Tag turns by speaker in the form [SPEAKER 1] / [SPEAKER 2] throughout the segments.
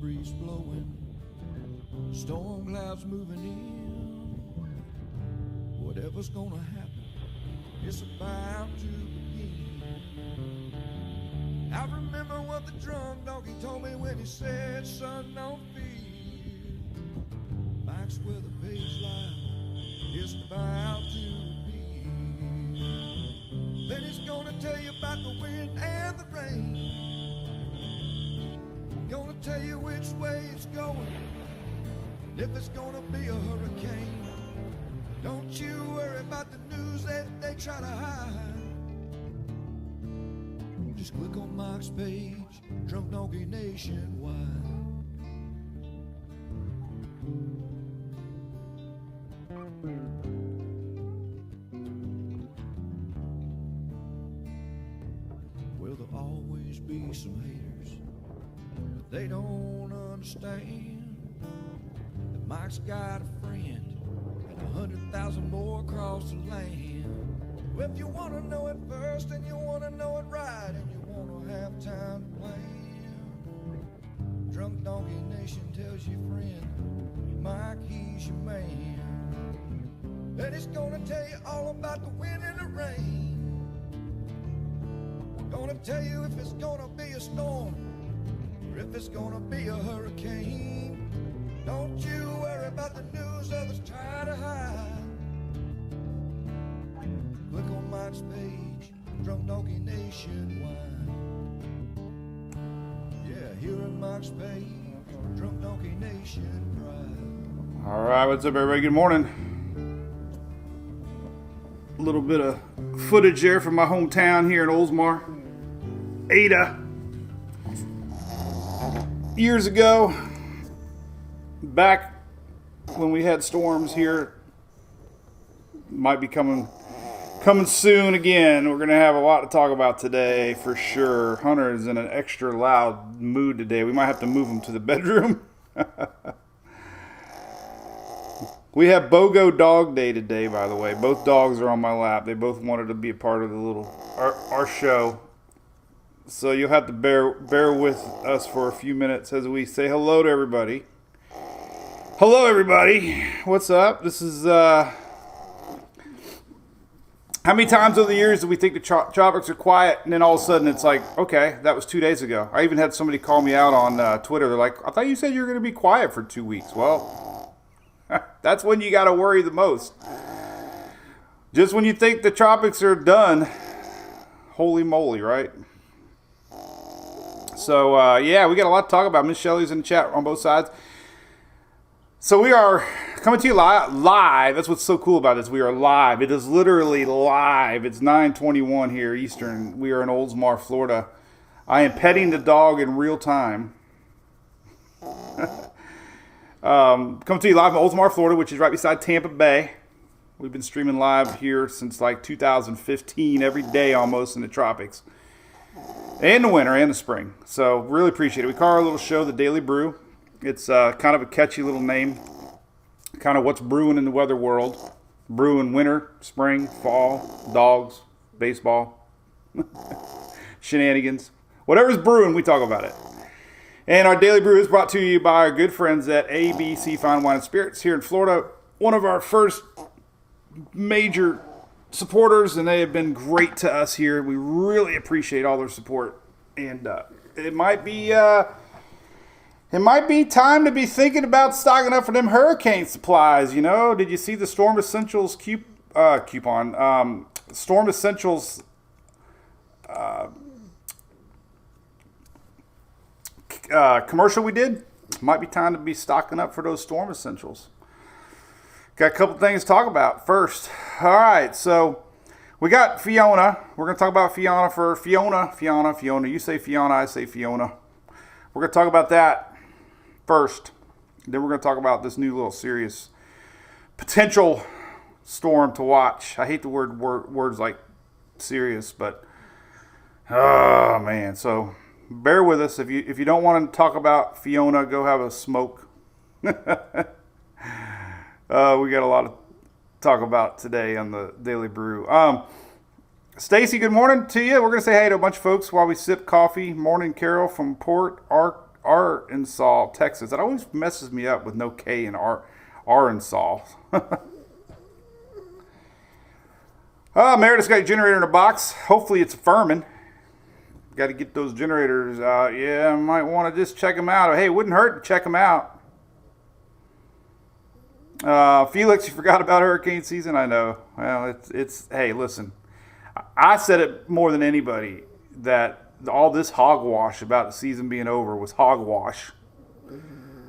[SPEAKER 1] breeze blowing, storm clouds moving in. Whatever's gonna happen, it's about to begin. I remember what the drunk donkey told me when he said, son, don't fear. Mike's where the page lie, it's about to begin. Then he's gonna tell you about the wind and the rain. Gonna tell you which way it's going, if it's gonna be a hurricane. Don't you worry about the news that they try to hide. Just click on Mike's page, Drunk Donkey Nationwide. Well, there'll always be some haters, but they don't understand that Mike's got a friend and 100,000 more across the land. Well, if you want to know it first and you want to know it right and you want to have time to plan, Drunk Donkey Nation tells you, friend, Mike, he's your man. And he's gonna tell you all about the wind and the rain. Gonna tell you if it's gonna be a storm or if it's gonna be a hurricane. Don't you worry about the news others try to hide. Click on Mike's page, Drunk Donkey Nationwide. Yeah, here on Mike's page, Drunk Donkey Nation Pride.
[SPEAKER 2] All right, what's up, everybody? Good morning. A little bit of footage there from my hometown here in Oldsmar, Ada. Years ago, back when we had storms here, might be coming soon again. We're going to have a lot to talk about today for sure. Hunter is in an extra loud mood today. We might have to move him to the bedroom. We have BOGO Dog Day today, by the way. Both dogs are on my lap. They both wanted to be a part of the our show. So you'll have to bear with us for a few minutes as we say hello to everybody. Hello, everybody. What's up? This is, how many times over the years do we think the tropics are quiet, and then all of a sudden it's like, okay, that was 2 days ago. I even had somebody call me out on Twitter. They're like, I thought you said you were going to be quiet for 2 weeks. Well, that's when you got to worry the most. Just when you think the tropics are done, holy moly, right? So, yeah, we got a lot to talk about. Miss Shelley's in the chat on both sides. So we are coming to you live. That's what's so cool about this. We are live. It is literally live. It's 9:21 here Eastern. We are in Oldsmar, Florida. I am petting the dog in real time. Coming to you live in Oldsmar, Florida, which is right beside Tampa Bay. We've been streaming live here since like 2015, every day almost in the tropics. And the winter and the spring. So really appreciate it. We call our little show the Daily Brew. It's kind of a catchy little name. Kind of what's brewing in the weather world. Brewing winter, spring, fall, dogs, baseball, shenanigans. Whatever's brewing, we talk about it. And our Daily Brew is brought to you by our good friends at ABC Fine Wine and Spirits here in Florida. One of our first major supporters, and they have been great to us here. We really appreciate all their support. And it might be time to be thinking about stocking up for them hurricane supplies. You know, did you see the Storm Essentials coupon? Storm Essentials commercial we did. Might be time to be stocking up for those Storm Essentials. Got a couple things to talk about first. All right, so we got Fiona. We're going to talk about Fiona for Fiona. You say Fiona, I say Fiona. We're going to talk about that first. Then we're going to talk about this new little serious potential storm to watch. I hate the words like serious, but oh man. So bear with us. If you don't want to talk about Fiona, go have a smoke. We got a lot to talk about today on the Daily Brew. Stacy, good morning to you. We're going to say hey to a bunch of folks while we sip coffee. Morning, Carol from Port Arkansas, Texas. It always messes me up with no K in Arkansas. Meredith's got a generator in a box. Hopefully it's firming. Got to get those generators out. Yeah, I might want to just check them out. Hey, it wouldn't hurt to check them out. Felix, you forgot about hurricane season? I know. Well, it's. Hey, listen. I said it more than anybody that all this hogwash about the season being over was hogwash.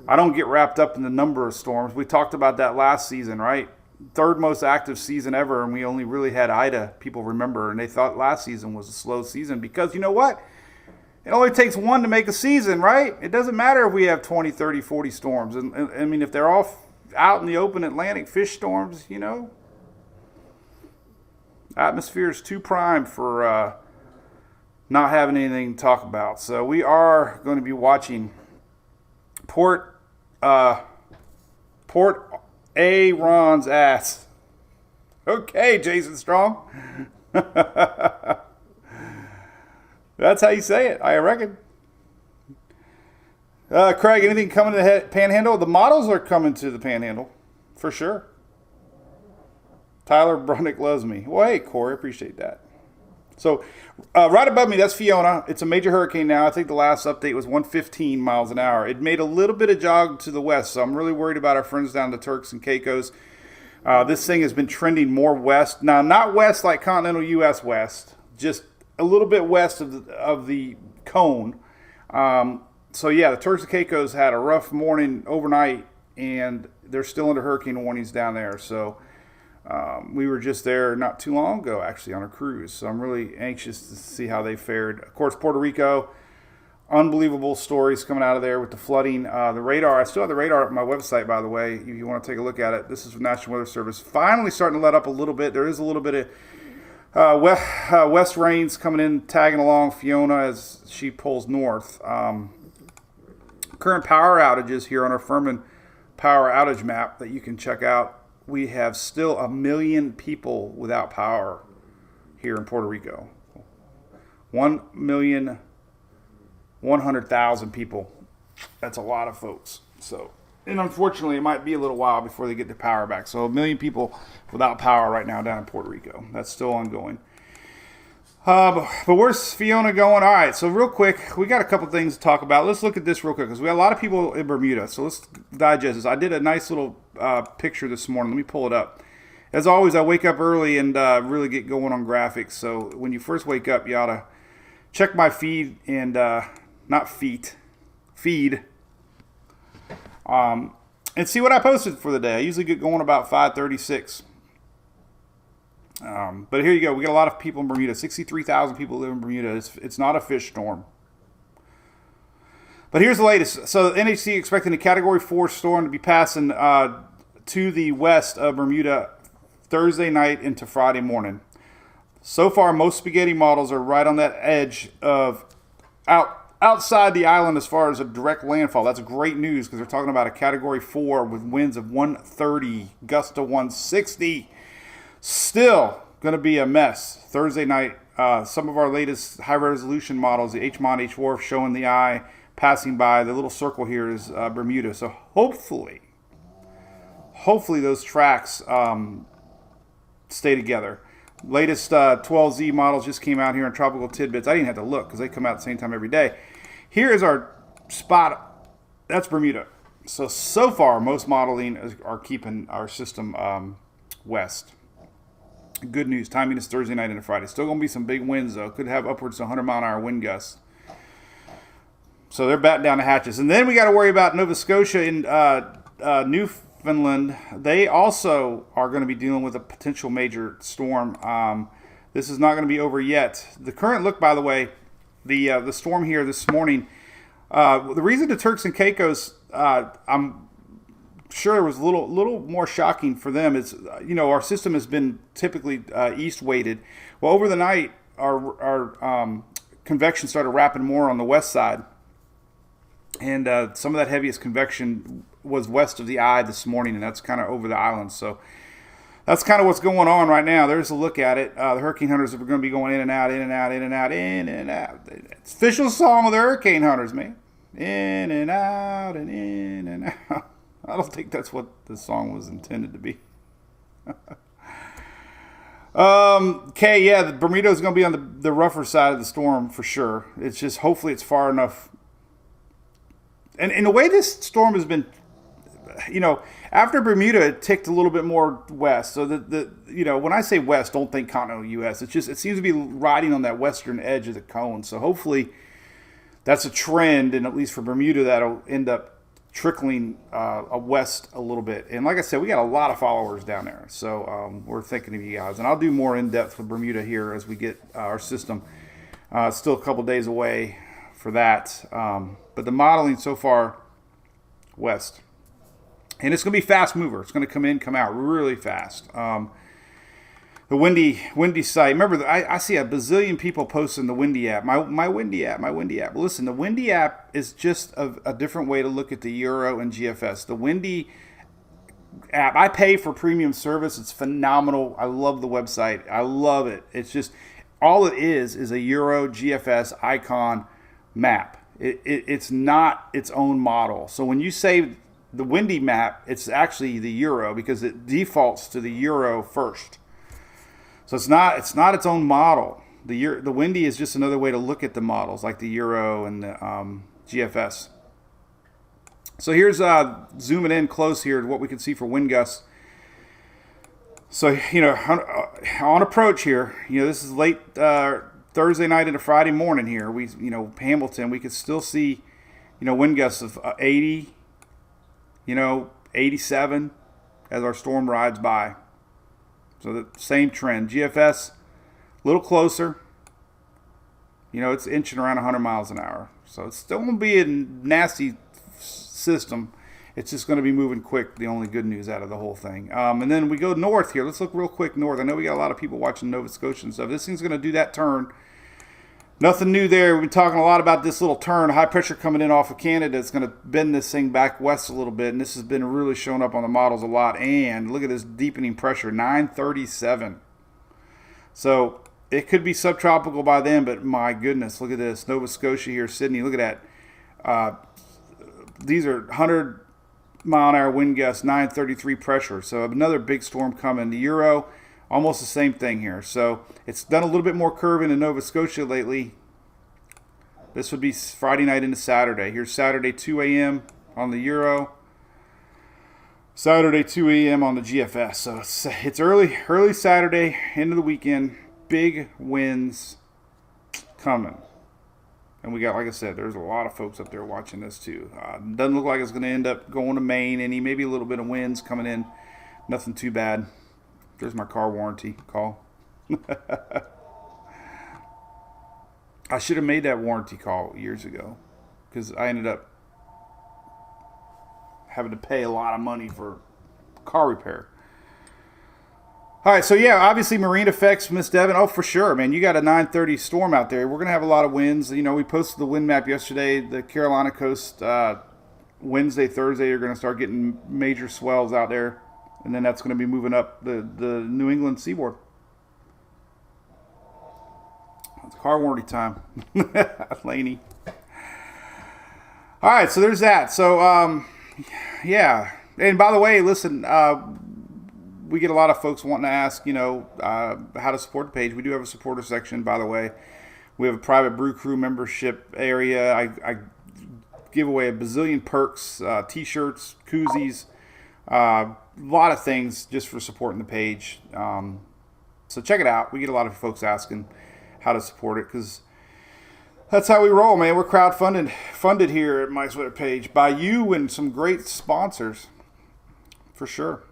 [SPEAKER 2] I don't get wrapped up in the number of storms. We talked about that last season, right? Third most active season ever, and we only really had Ida, people remember, and they thought last season was a slow season because you know what? It only takes one to make a season, right? It doesn't matter if we have 20, 30, 40 storms. And I mean, if they're all out in the open Atlantic fish storms, you know, atmosphere is too prime for not having anything to talk about. So we are going to be watching Port Aaron's ass. Okay, Jason Strong. That's how you say it, I reckon. Craig, anything coming to the Panhandle? The models are coming to the Panhandle, for sure. Tyler Brunick loves me. Well, hey, Corey, appreciate that. So, right above me, that's Fiona. It's a major hurricane now. I think the last update was 115 miles an hour. It made a little bit of jog to the west, so I'm really worried about our friends down the Turks and Caicos. This thing has been trending more west. Now, not west like continental U.S. west, just a little bit west of the cone. So, yeah, the Turks and Caicos had a rough morning overnight, and they're still under hurricane warnings down there. So, we were just there not too long ago, actually, on a cruise. So I'm really anxious to see how they fared. Of course, Puerto Rico, unbelievable stories coming out of there with the flooding. The radar, I still have the radar on my website, by the way, if you want to take a look at it. This is from National Weather Service. Finally starting to let up a little bit. There is a little bit of west rains coming in, tagging along Fiona as she pulls north. Current power outages here on our Furman power outage map that you can check out. We have still 1 million people without power here in Puerto Rico. 1,100,000 people. That's a lot of folks. So, and unfortunately, it might be a little while before they get their power back. So 1 million people without power right now down in Puerto Rico. That's still ongoing. But where's Fiona going? All right, so real quick, we got a couple things to talk about. Let's look at this real quick because we got a lot of people in Bermuda. So let's digest this. I did a nice little picture this morning. Let me pull it up. As always, I wake up early and really get going on graphics. So when you first wake up, you ought to check my feed and feed. And see what I posted for the day. I usually get going about 5:36. But here you go. We got a lot of people in Bermuda. 63,000 people live in Bermuda. It's not a fish storm. But here's the latest. So the NHC expecting a Category 4 storm to be passing to the west of Bermuda Thursday night into Friday morning. So far, most spaghetti models are right on that edge of outside the island as far as a direct landfall. That's great news because they're talking about a Category 4 with winds of 130, gusts to 160. Still going to be a mess. Thursday night, some of our latest high-resolution models, the HMOD, H-Wharf, showing the eye, passing by. The little circle here is Bermuda. So hopefully those tracks stay together. Latest 12Z models just came out here in Tropical Tidbits. I didn't have to look because they come out at the same time every day. Here is our spot. That's Bermuda. So far, most modeling are keeping our system west. Good news. Timing is Thursday night into Friday. Still going to be some big winds, though. Could have upwards to 100-mile-an-hour wind gusts. So they're batting down the hatches. And then we got to worry about Nova Scotia and Newfoundland. They also are going to be dealing with a potential major storm. This is not going to be over yet. The current look, by the way, the storm here this morning, the reason the Turks and Caicos, I'm sure it was a little more shocking for them. Is our system has been typically east weighted. Well, over the night, our convection started wrapping more on the west side, and some of that heaviest convection was west of the eye this morning, and that's kind of over the island. So that's kind of what's going on right now. There's a look at it. The hurricane hunters are going to be going in and out, in and out, in and out, in and out. It's official song of the hurricane hunters, man. In and out and in and out. I don't think that's what the song was intended to be. Okay, yeah, the Bermuda is going to be on the rougher side of the storm for sure. It's just hopefully it's far enough. And in the way this storm has been, after Bermuda, it ticked a little bit more west. So when I say west, don't think continental U.S. It seems to be riding on that western edge of the cone. So hopefully that's a trend, and at least for Bermuda, that'll end up trickling west a little bit. And like I said, we got a lot of followers down there. So we're thinking of you guys. And I'll do more in-depth with Bermuda here as we get our system. Still a couple days away for that. But the modeling so far, west. And it's going to be fast mover. It's going to come in, come out really fast. The windy site. Remember, I see a bazillion people posting the windy app. My windy app, my windy app. Listen, the windy app is just a different way to look at the Euro and GFS. The windy app, I pay for premium service. It's phenomenal. I love the website. I love it. It's just, all it is a Euro GFS icon map. It's not its own model. So when you say the windy map, it's actually the Euro because it defaults to the Euro first. So it's not its own model. The windy is just another way to look at the models, like the Euro and the GFS. So here's zooming in close here to what we can see for wind gusts. So on approach here, this is late Thursday night into Friday morning here. Hamilton, we could still see wind gusts of 80, 87 as our storm rides by. So the same trend. GFS, a little closer. It's inching around 100 miles an hour. So it's still going to be a nasty system. It's just going to be moving quick. The only good news out of the whole thing. And then we go north here. Let's look real quick north. I know we got a lot of people watching Nova Scotia and stuff. This thing's going to do that turn. Nothing new there. We've been talking a lot about this little turn. High pressure coming in off of Canada. It's going to bend this thing back west a little bit. And this has been really showing up on the models a lot. And look at this deepening pressure, 937. So it could be subtropical by then, but my goodness, look at this. Nova Scotia here, Sydney. Look at that. These are 100 mile an hour wind gusts, 933 pressure. So another big storm coming. The Euro, almost the same thing here. So it's done a little bit more curving in Nova Scotia lately. This would be Friday night into Saturday. Here's Saturday 2 a.m. on the Euro. Saturday 2 a.m. on the GFS. So it's early Saturday, end of the weekend. Big winds coming. And we got, like I said, there's a lot of folks up there watching this too. Doesn't look like it's going to end up going to Maine. Maybe a little bit of winds coming in. Nothing too bad. There's my car warranty call. I should have made that warranty call years ago because I ended up having to pay a lot of money for car repair. All right, so yeah, obviously marine effects, Miss Devin. Oh, for sure, man. You got a 930 storm out there. We're going to have a lot of winds. We posted the wind map yesterday. The Carolina coast, Wednesday, Thursday, you're going to start getting major swells out there. And then that's going to be moving up the New England seaboard. It's car warranty time. Laney. All right, so there's that. So, yeah. And by the way, listen, we get a lot of folks wanting to ask, how to support the page. We do have a supporter section, by the way. We have a private brew crew membership area. I give away a bazillion perks, T-shirts, koozies, a lot of things just for supporting the page. So check it out. We get a lot of folks asking how to support it because that's how we roll, man. We're funded here at My Sweater Page by you and some great sponsors, for sure.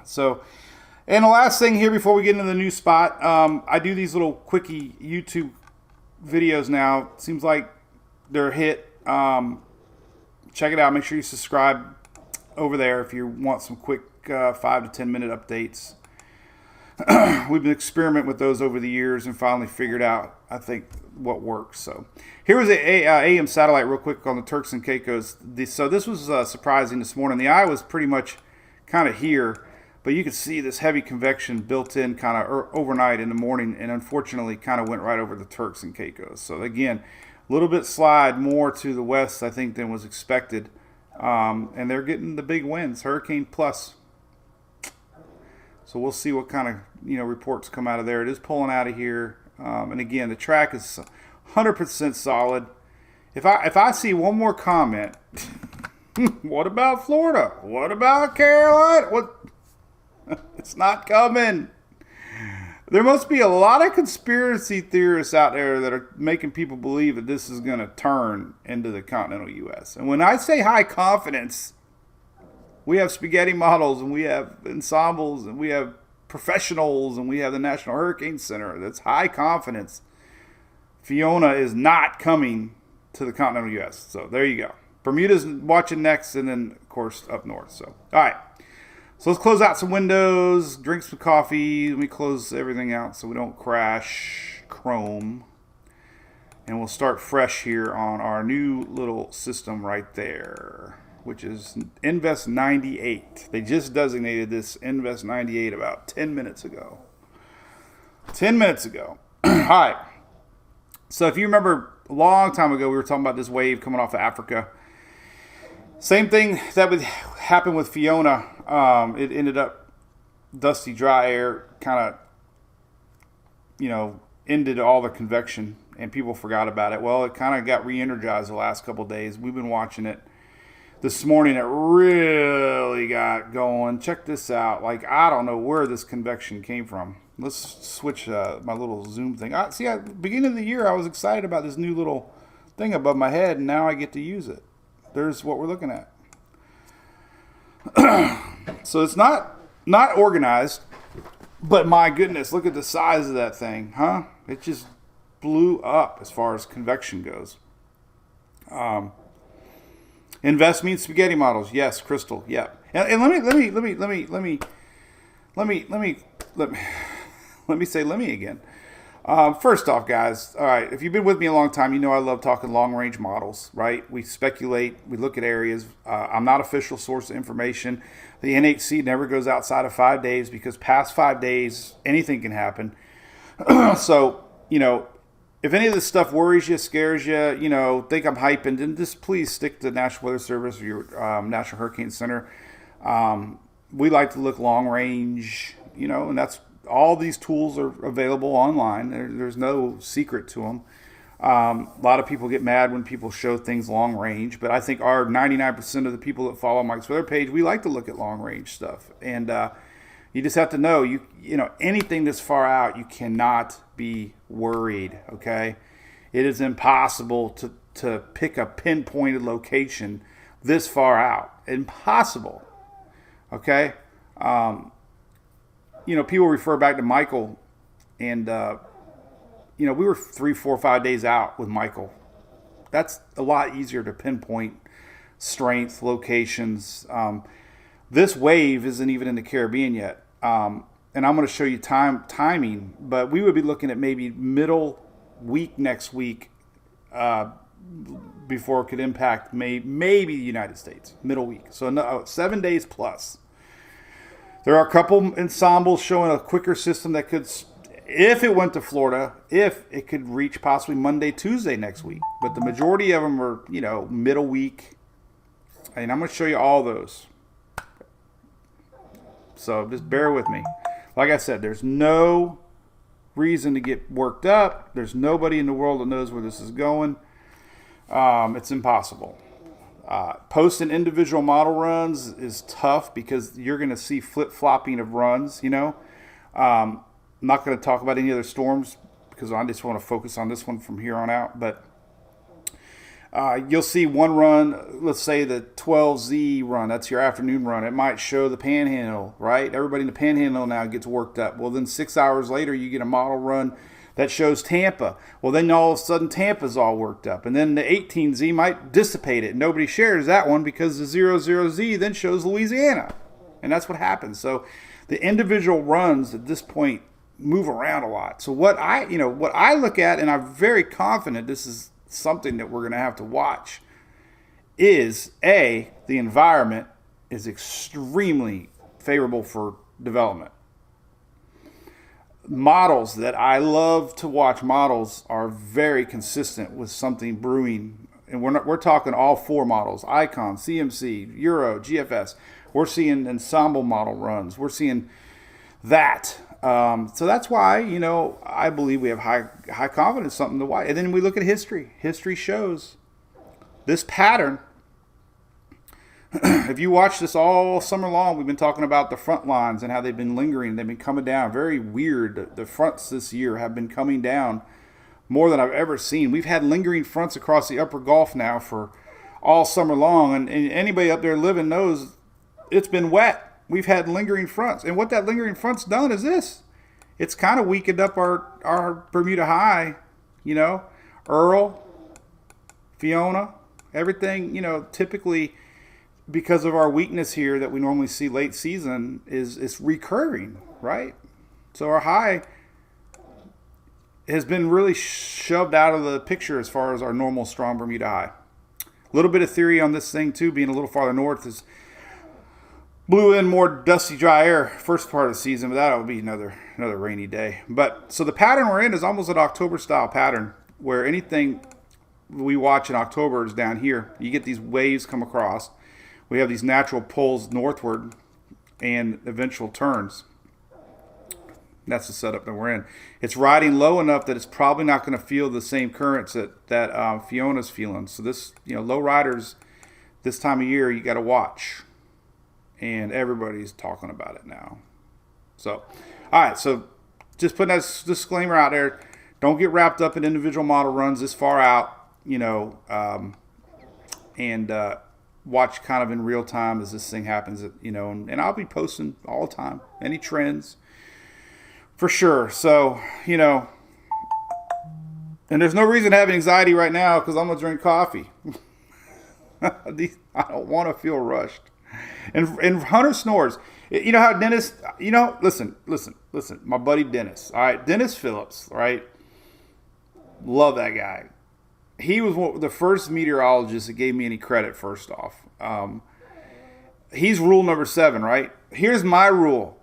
[SPEAKER 2] So, and the last thing here before we get into the new spot, I do these little quickie YouTube videos now. Seems like they're a hit. Check it out. Make sure you subscribe over there if you want some quick 5 to 10 minute updates. We've been experimenting with those over the years and finally figured out, I think, what works. So here was a AM satellite real quick on the Turks and Caicos. So this was surprising this morning. The eye was pretty much kind of here. But you could see this heavy convection built in kind of overnight in the morning, and unfortunately kind of went right over the Turks and Caicos. So again, a little bit slide more to the west, I think, than was expected. And they're getting the big winds, hurricane plus. So we'll see what kind of reports come out of there. It is pulling out of here, and again, the track is 100% solid. If I see one more comment, what about Florida? What about Carolina? What? It's not coming. There must be a lot of conspiracy theorists out there that are making people believe that this is going to turn into the continental U.S. And when I say high confidence, we have spaghetti models, and we have ensembles, and we have professionals, and we have the National Hurricane Center. That's high confidence. Fiona is not coming to the continental U.S. So there you go. Bermuda's watching next, and then, of course, up north. So, all right. So let's close out some windows, drink some coffee. Let me close everything out so we don't crash Chrome. And we'll start fresh here on our new little system right there, which is Invest 98. They just designated this Invest 98 about 10 minutes ago. 10 minutes ago. All right. So if you remember a long time ago, we were talking about this wave coming off of Africa. Same thing that would happen with Fiona. It ended up dusty, dry air, kind of, ended all the convection, and people forgot about it. Well, it kind of got re-energized the last couple of days. We've been watching it. This morning, it really got going. Check this out. Like, I don't know where this convection came from. Let's switch my little zoom thing. At the beginning of the year, I was excited about this new little thing above my head, and now I get to use it. There's what we're looking at. So it's not organized, but my goodness, look at the size of that thing, huh? It just blew up as far as convection goes. Invest means spaghetti models. Yes, Crystal. Yep. And let me again. First off, guys, all right, if you've been with me a long time, you know I love talking long-range models, right? We speculate, we look at areas. I'm not official source of information. The NHC never goes outside of 5 days because past 5 days, anything can happen. So, if any of this stuff worries you, scares you, think I'm hyping, then just please stick to the National Weather Service or your National Hurricane Center. We like to look long-range, and that's all these tools are available online. There's no secret to them. A lot of people get mad when people show things long range, but I think our 99% of the people that follow Mike's Weather page, we like to look at long range stuff. And you just have to know, anything this far out, you cannot be worried. Okay, it is impossible to pick a pinpointed location this far out. Impossible. Okay. People refer back to Michael, and, we were 3, 4, 5 days out with Michael. That's a lot easier to pinpoint strength, locations. This wave isn't even in the Caribbean yet. And I'm going to show you timing, but we would be looking at maybe middle week next week before it could impact maybe the United States, middle week. So 7 days plus. There are a couple ensembles showing a quicker system that could, if it went to Florida, if it could reach possibly Monday, Tuesday next week. But the majority of them are, middle week. And I'm going to show you all those. So just bear with me. Like I said, there's no reason to get worked up. There's nobody in the world that knows where this is going. It's impossible. Posting individual model runs is tough because you're going to see flip-flopping of runs, I'm not going to talk about any other storms because I just want to focus on this one from here on out. But you'll see one run, let's say the 12Z run, that's your afternoon run. It might show the Panhandle, right? Everybody in the Panhandle now gets worked up. Well, then 6 hours later, you get a model run that shows Tampa. Well, then all of a sudden Tampa's all worked up. And then the 18Z might dissipate it. Nobody shares that one because the 00Z then shows Louisiana. And that's what happens. So the individual runs at this point move around a lot. So what I look at, and I'm very confident this is something that we're going to have to watch, is the environment is extremely favorable for development. Models that I love to watch, models are very consistent with something brewing. And we're talking all 4 models: Icon, CMC, Euro, GFS. We're seeing ensemble model runs. We're seeing that. So that's why, I believe we have high confidence something to watch. And then we look at history. History shows this pattern. If you watch this all summer long, we've been talking about the front lines and how they've been lingering. They've been coming down. Very weird. The fronts this year have been coming down more than I've ever seen. We've had lingering fronts across the upper Gulf now for all summer long. And anybody up there living knows it's been wet. We've had lingering fronts. And what that lingering front's done is this. It's kind of weakened up our Bermuda high, Earl, Fiona, everything, typically because of our weakness here that we normally see late season is recurring, right? So our high has been really shoved out of the picture as far as our normal strong Bermuda high. A little bit of theory on this thing too, being a little farther north, is blew in more dusty, dry air first part of the season, but that'll be another rainy day. But so the pattern we're in is almost an October style pattern where anything we watch in October is down here. You get these waves come across. We have these natural pulls northward and eventual turns. That's the setup that we're in. It's riding low enough that it's probably not going to feel the same currents that Fiona's feeling. So this, low riders this time of year, you got to watch. And everybody's talking about it now. So, all right. So just putting that disclaimer out there. Don't get wrapped up in individual model runs this far out, and watch kind of in real time as this thing happens, and I'll be posting all the time, any trends for sure. So, and there's no reason to have anxiety right now because I'm going to drink coffee. I don't want to feel rushed. And Hunter snores. You know how Dennis, listen, my buddy Dennis, all right, Dennis Phillips, right? Love that guy. He was the first meteorologist that gave me any credit, first off. He's rule number 7, right? Here's my rule.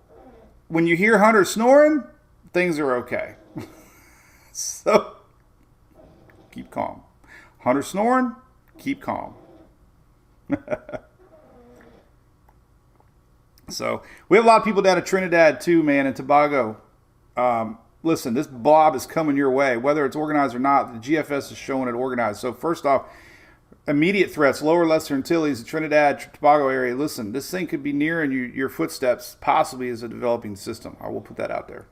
[SPEAKER 2] When you hear Hunter snoring, things are okay. So, keep calm. Hunter snoring, keep calm. So, we have a lot of people down at Trinidad too, man, and Tobago. Listen, this blob is coming your way, whether it's organized or not. The GFS is showing it organized. So first off, immediate threats, Lower Lesser Antilles, the Trinidad, Tobago area. Listen, this thing could be nearing your footsteps, possibly as a developing system. I will put that out there.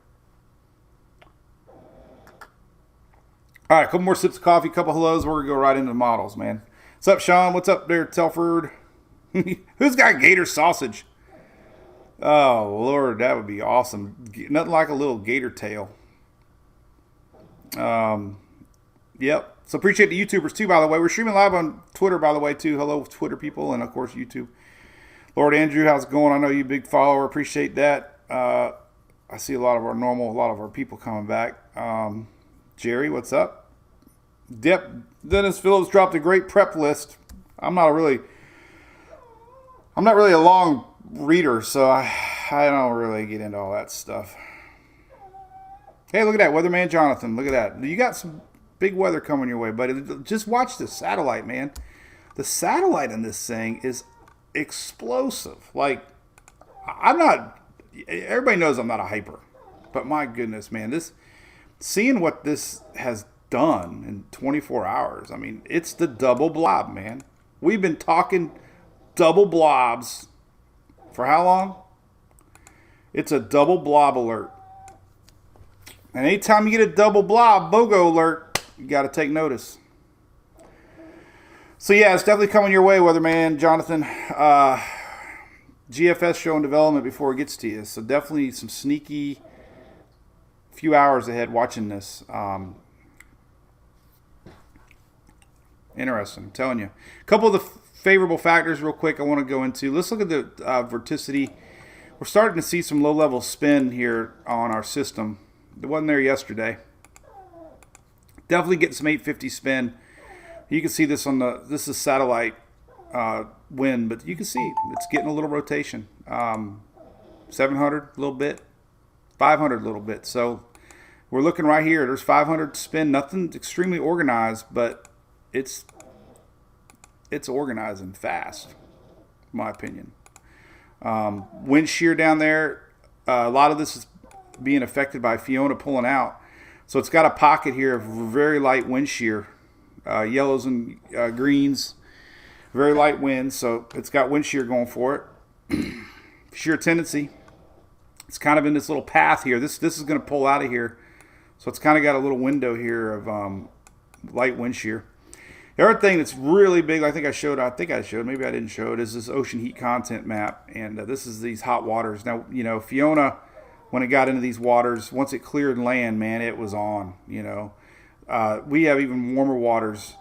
[SPEAKER 2] All right, a couple more sips of coffee, a couple hellos. We're going to go right into the models, man. What's up, Sean? What's up there, Telford? Who's got gator sausage? Oh, Lord, that would be awesome. Nothing like a little gator tail. Yep. So appreciate the YouTubers, too, by the way. We're streaming live on Twitter, by the way, too. Hello, Twitter people, and, of course, YouTube. Lord Andrew, how's it going? I know you big follower. Appreciate that. I see a lot of our people coming back. Jerry, what's up? Yep. Dennis Phillips dropped a great prep list. I'm not really a long reader, so I don't really get into all that stuff. Hey, look at that, Weatherman Jonathan. Look at that. You got some big weather coming your way, buddy. Just watch the satellite, man. The satellite in this thing is explosive. Like, everybody knows I'm not a hyper, but my goodness, man, seeing what this has done in 24 hours, I mean, it's the double blob, man. We've been talking double blobs for how long? It's a double blob alert. And anytime you get a double blob BOGO alert, you got to take notice. So yeah, it's definitely coming your way, Weatherman Jonathan. GFS showing development before it gets to you. So definitely some sneaky few hours ahead watching this. Interesting, I'm telling you. A couple of the favorable factors real quick I want to go into. Let's look at the vorticity. We're starting to see some low-level spin here on our system. It wasn't there yesterday. Definitely getting some 850 spin. You can see this this is satellite wind, but you can see it's getting a little rotation. 700 a little bit, 500 a little bit. So we're looking right here. There's 500 to spin. Nothing extremely organized, but it's organizing fast, in my opinion. Wind shear down there. A lot of this is being affected by Fiona pulling out. So it's got a pocket here of very light wind shear, yellows and greens, very light wind. So it's got wind shear going for it. Shear tendency. It's kind of in this little path here. This is going to pull out of here. So it's kind of got a little window here of light wind shear. The other thing that's really big, maybe I didn't show it, is this ocean heat content map. And this is these hot waters. Now, Fiona, when it got into these waters, once it cleared land, man, it was on, We have even warmer waters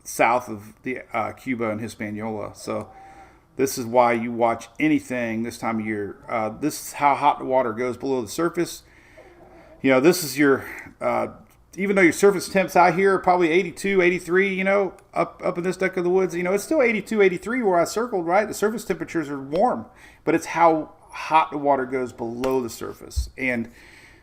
[SPEAKER 2] south of the Cuba and Hispaniola. So this is why you watch anything this time of year. This is how hot the water goes below the surface. This is your... even though your surface temps out here are probably 82, 83, up in this neck of the woods, it's still 82, 83 where I circled, right? The surface temperatures are warm, but it's how hot the water goes below the surface. And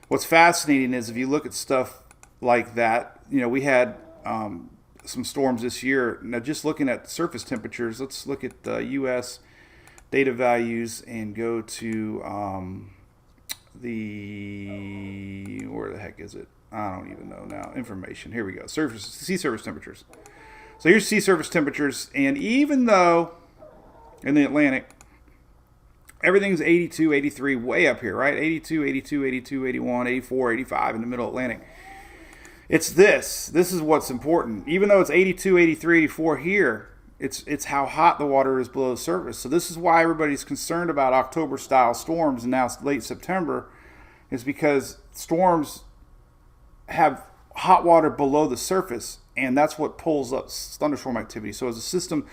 [SPEAKER 2] what's fascinating is if you look at stuff like that, we had some storms this year. Now, just looking at surface temperatures, let's look at the U.S. data values and go to where the heck is it? I don't even know now. Information. Here we go. Sea surface temperatures. So here's sea surface temperatures. And even though in the Atlantic, everything's 82, 83, way up here, right? 82, 82, 82, 81, 84, 85 in the middle Atlantic. It's this. This is what's important. Even though it's 82, 83, 84 here, it's how hot the water is below the surface. So this is why everybody's concerned about October-style storms, and now it's late September, is because storms have hot water below the surface, and that's what pulls up thunderstorm activity. So as a system,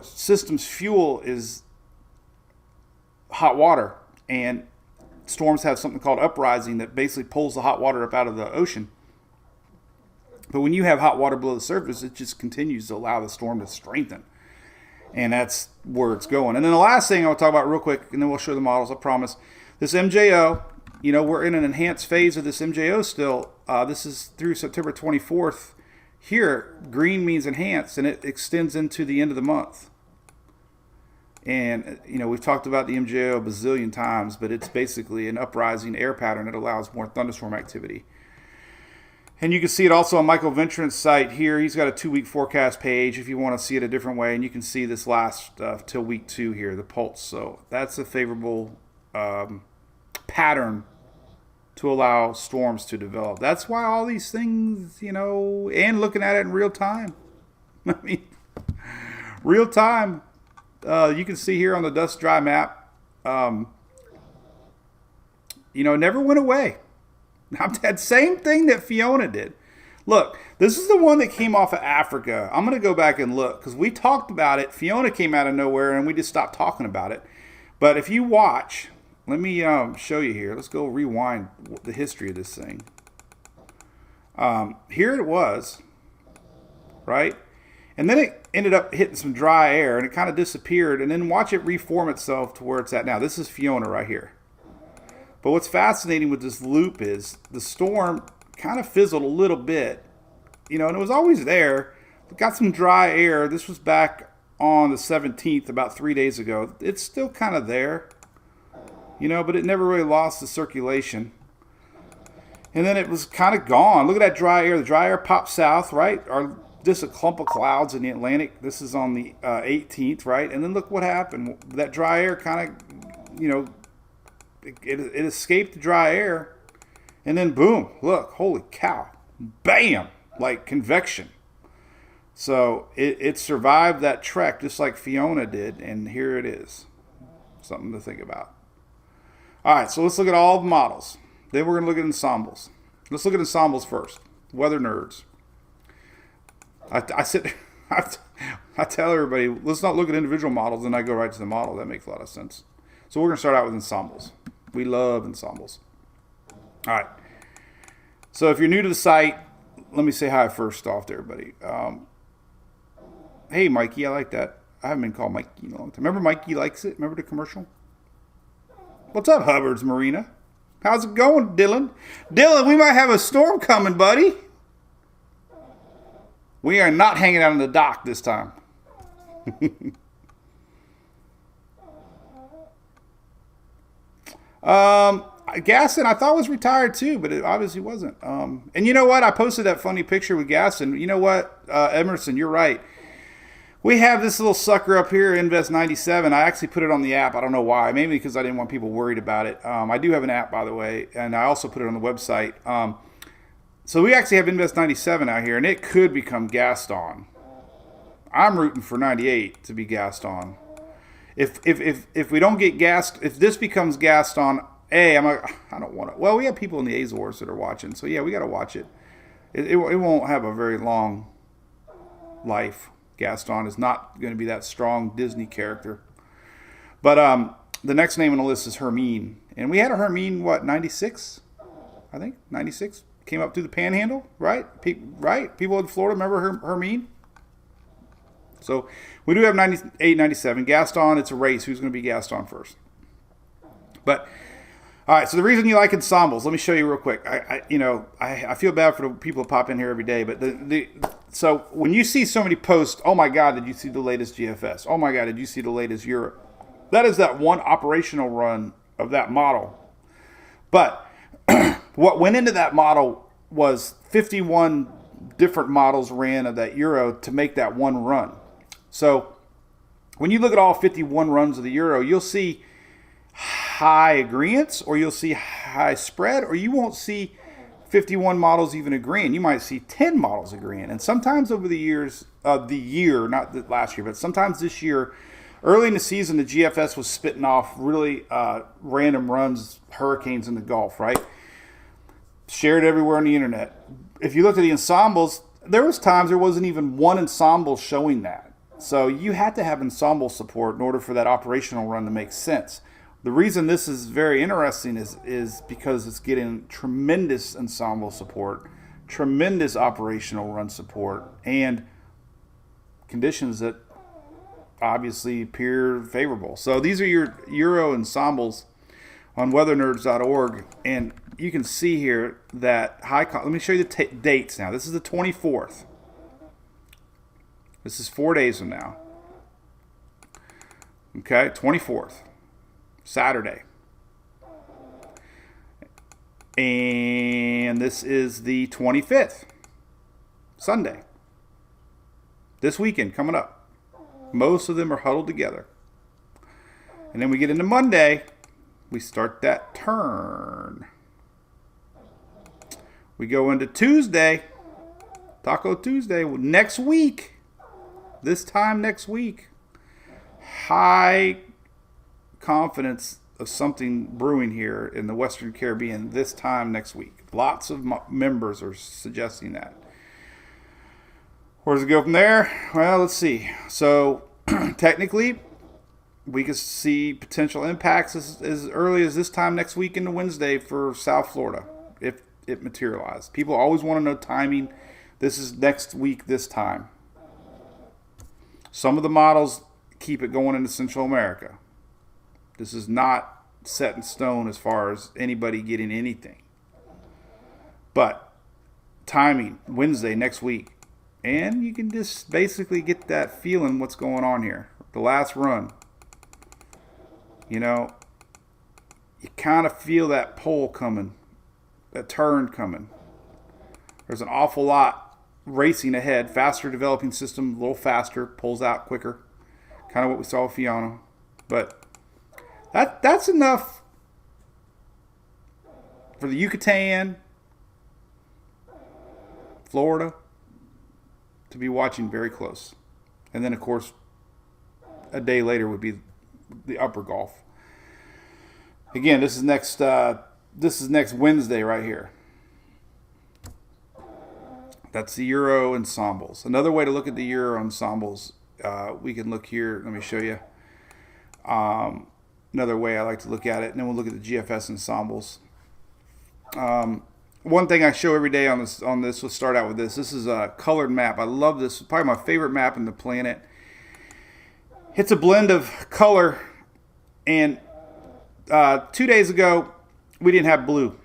[SPEAKER 2] system's fuel is hot water, and storms have something called uprising that basically pulls the hot water up out of the ocean. But when you have hot water below the surface, it just continues to allow the storm to strengthen. And that's where it's going. And then the last thing I'll talk about real quick, and then we'll show the models, I promise. This MJO, we're in an enhanced phase of this MJO still. This is through September 24th. Here, green means enhanced, and it extends into the end of the month. And, we've talked about the MJO a bazillion times, but it's basically an uprising air pattern that allows more thunderstorm activity. And you can see it also on Michael Ventrant's site here. He's got a 2-week forecast page if you want to see it a different way. And you can see this last till week 2 here, the pulse. So that's a favorable pattern to allow storms to develop. That's why all these things, and looking at it in real time. I mean, real time. You can see here on the dust dry map, never went away. That same thing that Fiona did. Look, this is the one that came off of Africa. I'm going to go back and look because we talked about it. Fiona came out of nowhere and we just stopped talking about it. But if you watch, let me show you here. Let's go rewind the history of this thing. Here it was, right? And then it ended up hitting some dry air and it kind of disappeared. And then watch it reform itself to where it's at now. This is Fiona right here. But what's fascinating with this loop is the storm kind of fizzled a little bit, and it was always there. It got some dry air. This was back on the 17th, about 3 days ago. It's still kind of there, but it never really lost the circulation. And then it was kind of gone. Look at that dry air. The dry air popped south, right? Or just a clump of clouds in the Atlantic. This is on the 18th, right? And then look what happened. That dry air kind of, it escaped the dry air, and then boom, look, holy cow, bam, like convection. So it survived that trek just like Fiona did, and here it is. Something to think about. All right, so let's look at all the models. Then we're going to look at ensembles. Let's look at ensembles first. Weather nerds. I tell everybody, let's not look at individual models, and I go right to the model. That makes a lot of sense. So we're going to start out with ensembles. We love ensembles. All right. So if you're new to the site, let me say hi first off to everybody. Hey, Mikey, I like that. I haven't been called Mikey in a long time. Remember Mikey Likes It? Remember the commercial? What's up, Hubbard's Marina? How's it going, Dylan? Dylan, we might have a storm coming, buddy. We are not hanging out on the dock this time. Gaston, I thought was retired too, but it obviously wasn't. And you know what? I posted that funny picture with Gaston. You know what, Emerson, you're right. We have this little sucker up here, Invest 97. I actually put it on the app. I don't know why. Maybe because I didn't want people worried about it. I do have an app, by the way, and I also put it on the website. So we actually have Invest 97 out here, and it could become Gaston. I'm rooting for 98 to be Gaston. If we don't get Gaston, if this becomes Gaston, I don't want to. Well, we have people in the Azores that are watching, so yeah, we got to watch it. It won't have a very long life. Gaston is not going to be that strong Disney character. But the next name on the list is Hermine. And we had a Hermine, 96? I think, 96. Came up through the Panhandle, right? Right? People in Florida remember Hermine? So we do have 98, 97. Gaston, it's a race. Who's going to be Gaston first? But, all right, so the reason you like ensembles, let me show you real quick. I feel bad for the people that pop in here every day, but so when you see so many posts, oh my God, did you see the latest GFS? Oh my God, did you see the latest Europe? That is that one operational run of that model. But what went into that model was 51 different models ran of that Euro to make that one run. So when you look at all 51 runs of the Euro, you'll see high agreeance, or you'll see high spread, or you won't see 51 models even agreeing. You might see 10 models agreeing. And sometimes over the years of the year, not the last year, but sometimes this year, early in the season, the GFS was spitting off really random runs, hurricanes in the Gulf, right? Shared everywhere on the internet. If you look at the ensembles, there was times there wasn't even one ensemble showing that. So you had to have ensemble support in order for that operational run to make sense. The reason this is very interesting is because it's getting tremendous ensemble support, tremendous operational run support, and conditions that obviously appear favorable. So these are your Euro ensembles on weathernerds.org, and you can see here that let me show you the dates now. This is the 24th. This is 4 days from now. Okay, 24th. Saturday. And this is the 25th. Sunday. This weekend coming up. Most of them are huddled together. And then we get into Monday. We start that turn. We go into Tuesday. Taco Tuesday. Next week. This time next week. High confidence of something brewing here in the Western Caribbean this time next week. Lots of members are suggesting that. Where does it go from there? Well, let's see. So technically, we could see potential impacts as early as this time next week into Wednesday for South Florida, if it materialized. People always want to know timing. This is next week this time. Some of the models keep it going into Central America. This is not set in stone as far as anybody getting anything. But timing, Wednesday next week. And you can just basically get that feeling what's going on here. The last run. You kind of feel that pull coming. That turn coming. There's an awful lot racing ahead. Faster developing system, a little faster, pulls out quicker. Kind of what we saw with Fiona. But that's enough for the Yucatan, Florida, to be watching very close. And then, of course, a day later would be the upper Gulf. Again, this is next Wednesday right here. That's the Euro ensembles. Another way to look at the Euro ensembles, we can look here. Let me show you. Another way I like to look at it, and then we'll look at the GFS ensembles. One thing I show every day on this, we'll start out with this. This is a colored map. I love this. It's probably my favorite map in the planet. It's a blend of color and 2 days ago, we didn't have blue.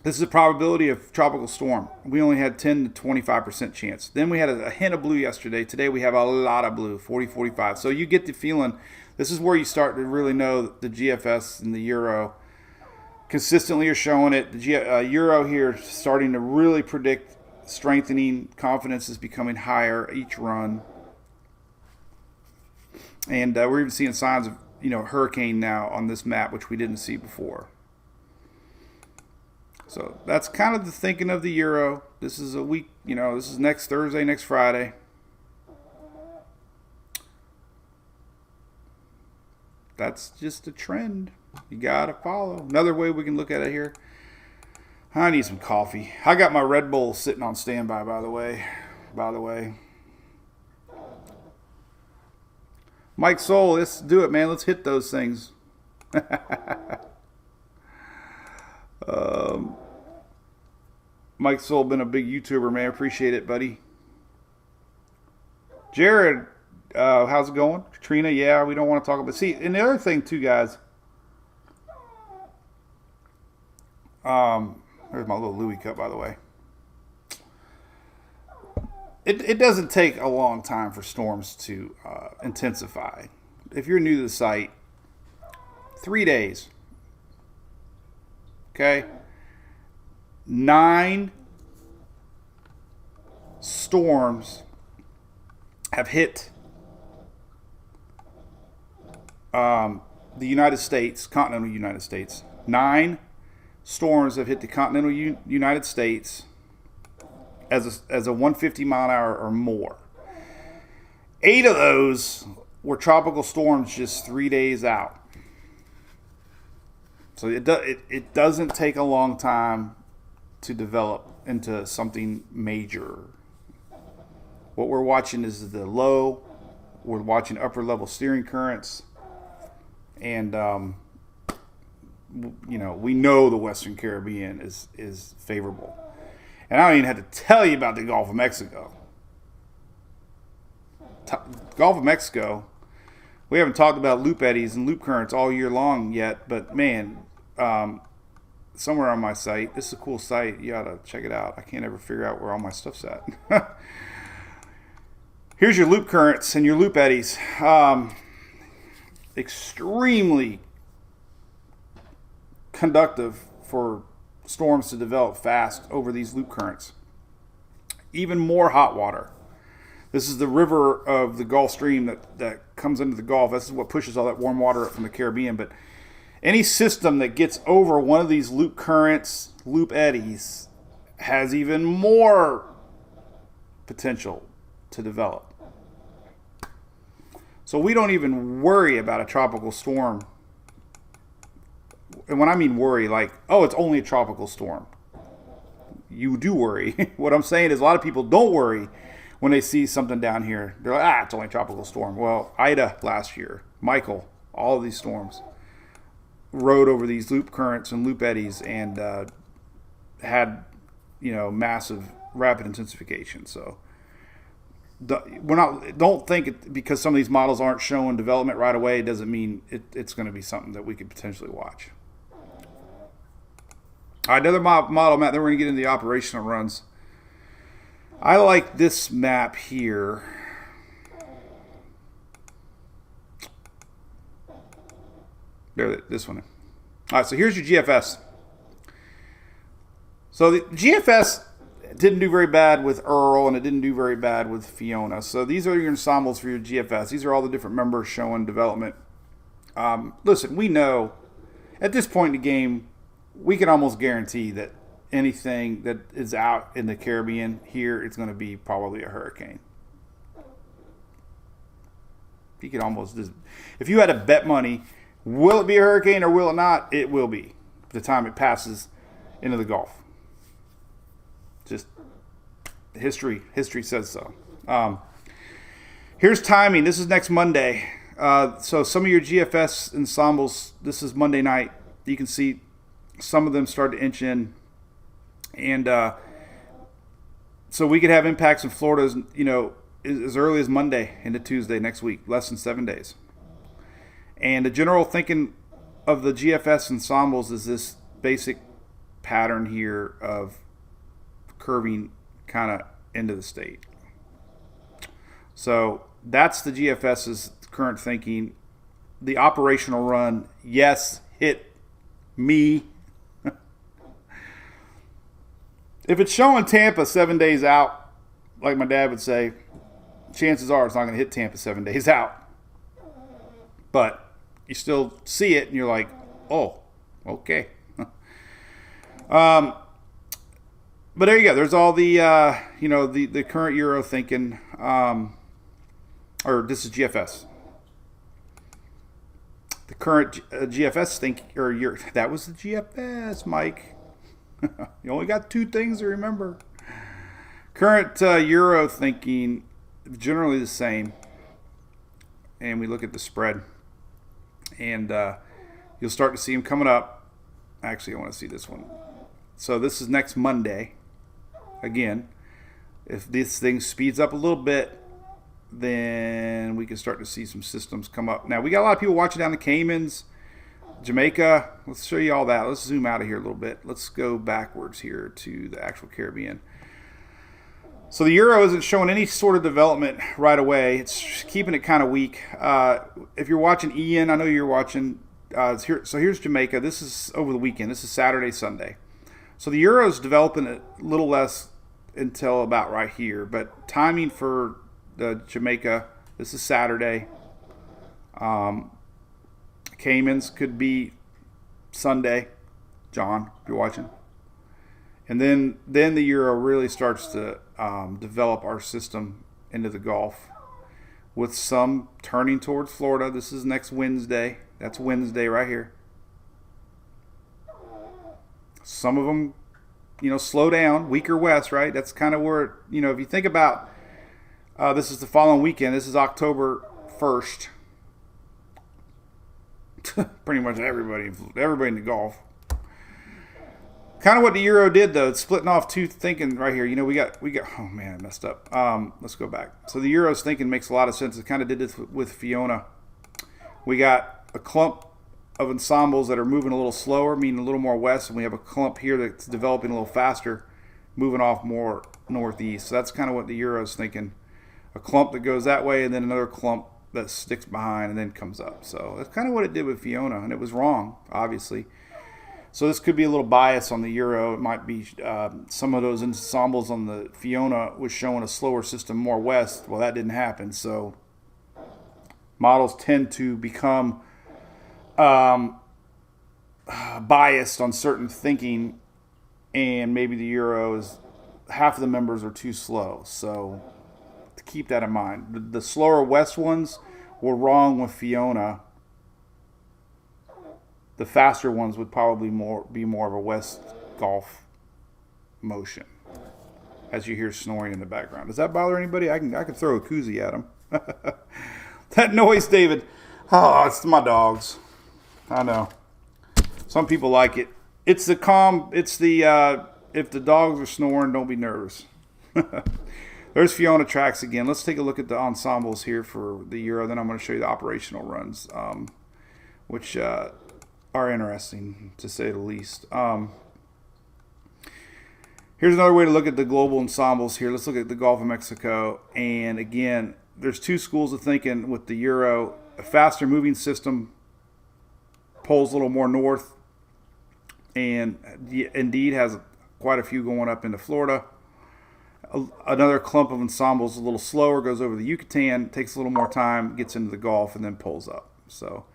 [SPEAKER 2] This is a probability of tropical storm. We only had 10 to 25% chance. Then we had a hint of blue yesterday. Today we have a lot of blue, 40, 45. So you get the feeling, this is where you start to really know the GFS and the Euro consistently are showing it. The Euro here is starting to really predict strengthening. Confidence is becoming higher each run. And we're even seeing signs of, hurricane now on this map, which we didn't see before. So that's kind of the thinking of the Euro. This is a week, this is next Thursday, next Friday. That's just a trend you got to follow. Another way we can look at it here. I need some coffee. I got my Red Bull sitting on standby, by the way. Mike Soul, let's do it, man. Let's hit those things. Mike Soul, been a big YouTuber, man. Appreciate it, buddy. Jared, how's it going? Katrina, yeah, we don't want to talk about. See, and the other thing too, guys. There's my little Louis cup, by the way. It doesn't take a long time for storms to intensify. If you're new to the site, 3 days. Okay? 9 storms have hit the United States, continental United States. 9 storms have hit the continental United States as a 150 mile an hour or more. 8 of those were tropical storms just 3 days out. So it doesn't take a long time to develop into something major. What we're watching is the low. We're watching upper level steering currents. And, we know the Western Caribbean is favorable. And I don't even have to tell you about the Gulf of Mexico. Gulf of Mexico, we haven't talked about loop eddies and loop currents all year long yet, but man, somewhere on my site, this is a cool site, you ought to check it out. I can't ever figure out where all my stuff's at. Here's your loop currents and your loop eddies. Extremely conductive for storms to develop fast over these loop currents. Even more hot water. This is the river of the Gulf Stream that comes into the Gulf. This is what pushes all that warm water up from the Caribbean. But any system that gets over one of these loop currents, loop eddies, has even more potential to develop. So we don't even worry about a tropical storm. And when I mean worry, like, oh, it's only a tropical storm. You do worry. What I'm saying is a lot of people don't worry when they see something down here. They're like, it's only a tropical storm. Well, Ida last year, Michael, all of these storms rode over these loop currents and loop eddies and had, massive rapid intensification. So don't think because some of these models aren't showing development right away, it doesn't mean it's going to be something that we could potentially watch. All right, another model map, then we're going to get into the operational runs. I like this map here. There, this one. All right, so here's your GFS. So the GFS didn't do very bad with Earl, and it didn't do very bad with Fiona. So these are your ensembles for your GFS. These are all the different members showing development. Listen, we know at this point in the game, we can almost guarantee that anything that is out in the Caribbean here is going to be probably a hurricane. You can almost, if you had to bet money, will it be a hurricane or will it not? It will be by the time it passes into the Gulf. Just history says so. Here's timing. This is next Monday. So some of your GFS ensembles, this is Monday night. You can see some of them start to inch in. And so we could have impacts in Florida, as early as Monday into Tuesday next week, less than 7 days. And the general thinking of the GFS ensembles is this basic pattern here of curving kind of into the state. So that's the GFS's current thinking. The operational run, yes, hit me. If it's showing Tampa 7 days out, like my dad would say, chances are it's not going to hit Tampa 7 days out. But you still see it and you're like, oh, okay. But there you go. There's all the, the current Euro thinking, or this is GFS. The current GFS that was the GFS, Mike. You only got two things to remember. Current Euro thinking, generally the same. And we look at the spread. And you'll start to see them coming up. Actually, I want to see this one. So this is next Monday. Again, if this thing speeds up a little bit, then we can start to see some systems come up. Now, we got a lot of people watching down the Caymans, Jamaica. Let's show you all that. Let's zoom out of here a little bit. Let's go backwards here to the actual Caribbean. So the Euro isn't showing any sort of development right away. It's keeping it kind of weak. If you're watching Ian, I know you're watching. So here's Jamaica. This is over the weekend. This is Saturday, Sunday. So the Euro is developing a little less until about right here. But timing for the Jamaica, this is Saturday. Caymans could be Sunday. John, if you're watching. And then the Euro really starts to develop our system into the Gulf, with some turning towards Florida. This is next Wednesday. That's Wednesday right here. Some of them, slow down, weaker west, right? That's kind of where, if you think about, this is the following weekend. This is October 1st. Pretty much everybody in the Gulf. Kind of what the Euro did, though. It's splitting off two thinking right here. We got. Oh man, I messed up. Let's go back. So the Euro's thinking makes a lot of sense. It kind of did this with Fiona. We got a clump of ensembles that are moving a little slower, meaning a little more west, and we have a clump here that's developing a little faster, moving off more northeast. So that's kind of what the Euro's thinking. A clump that goes that way, and then another clump that sticks behind and then comes up. So that's kind of what it did with Fiona, and it was wrong, obviously. So this could be a little bias on the Euro. It might be some of those ensembles on the Fiona was showing a slower system more west. Well, that didn't happen. So models tend to become biased on certain thinking, and maybe the Euro is half of the members are too slow. So to keep that in mind. The slower west ones were wrong with Fiona. The faster ones would probably be more of a west Gulf motion, as you hear snoring in the background. Does that bother anybody? I can throw a koozie at them. That noise, David. Oh, it's my dogs. I know. Some people like it. It's the calm. It's the if the dogs are snoring, don't be nervous. There's Fiona tracks again. Let's take a look at the ensembles here for the Euro. Then I'm going to show you the operational runs, which are interesting, to say the least. Here's another way to look at the global ensembles here. Let's look at the Gulf of Mexico. And again, there's two schools of thinking with the Euro. A faster moving system pulls a little more north, and indeed has quite a few going up into Florida. Another clump of ensembles a little slower, goes over the Yucatan, takes a little more time, gets into the Gulf, and then pulls up. So,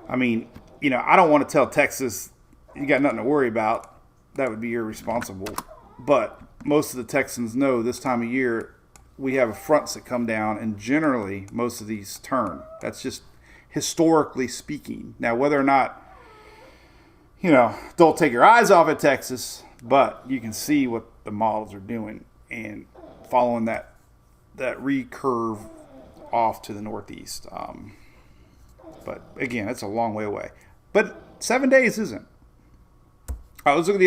[SPEAKER 2] I mean, I don't want to tell Texas you got nothing to worry about. That would be irresponsible. But most of the Texans know this time of year we have fronts that come down, and generally most of these turn. That's just historically speaking. Now, whether or not, don't take your eyes off of Texas, but you can see what the models are doing and following that recurve off to the northeast. But again, it's a long way away. But 7 days isn't. All right, let's look at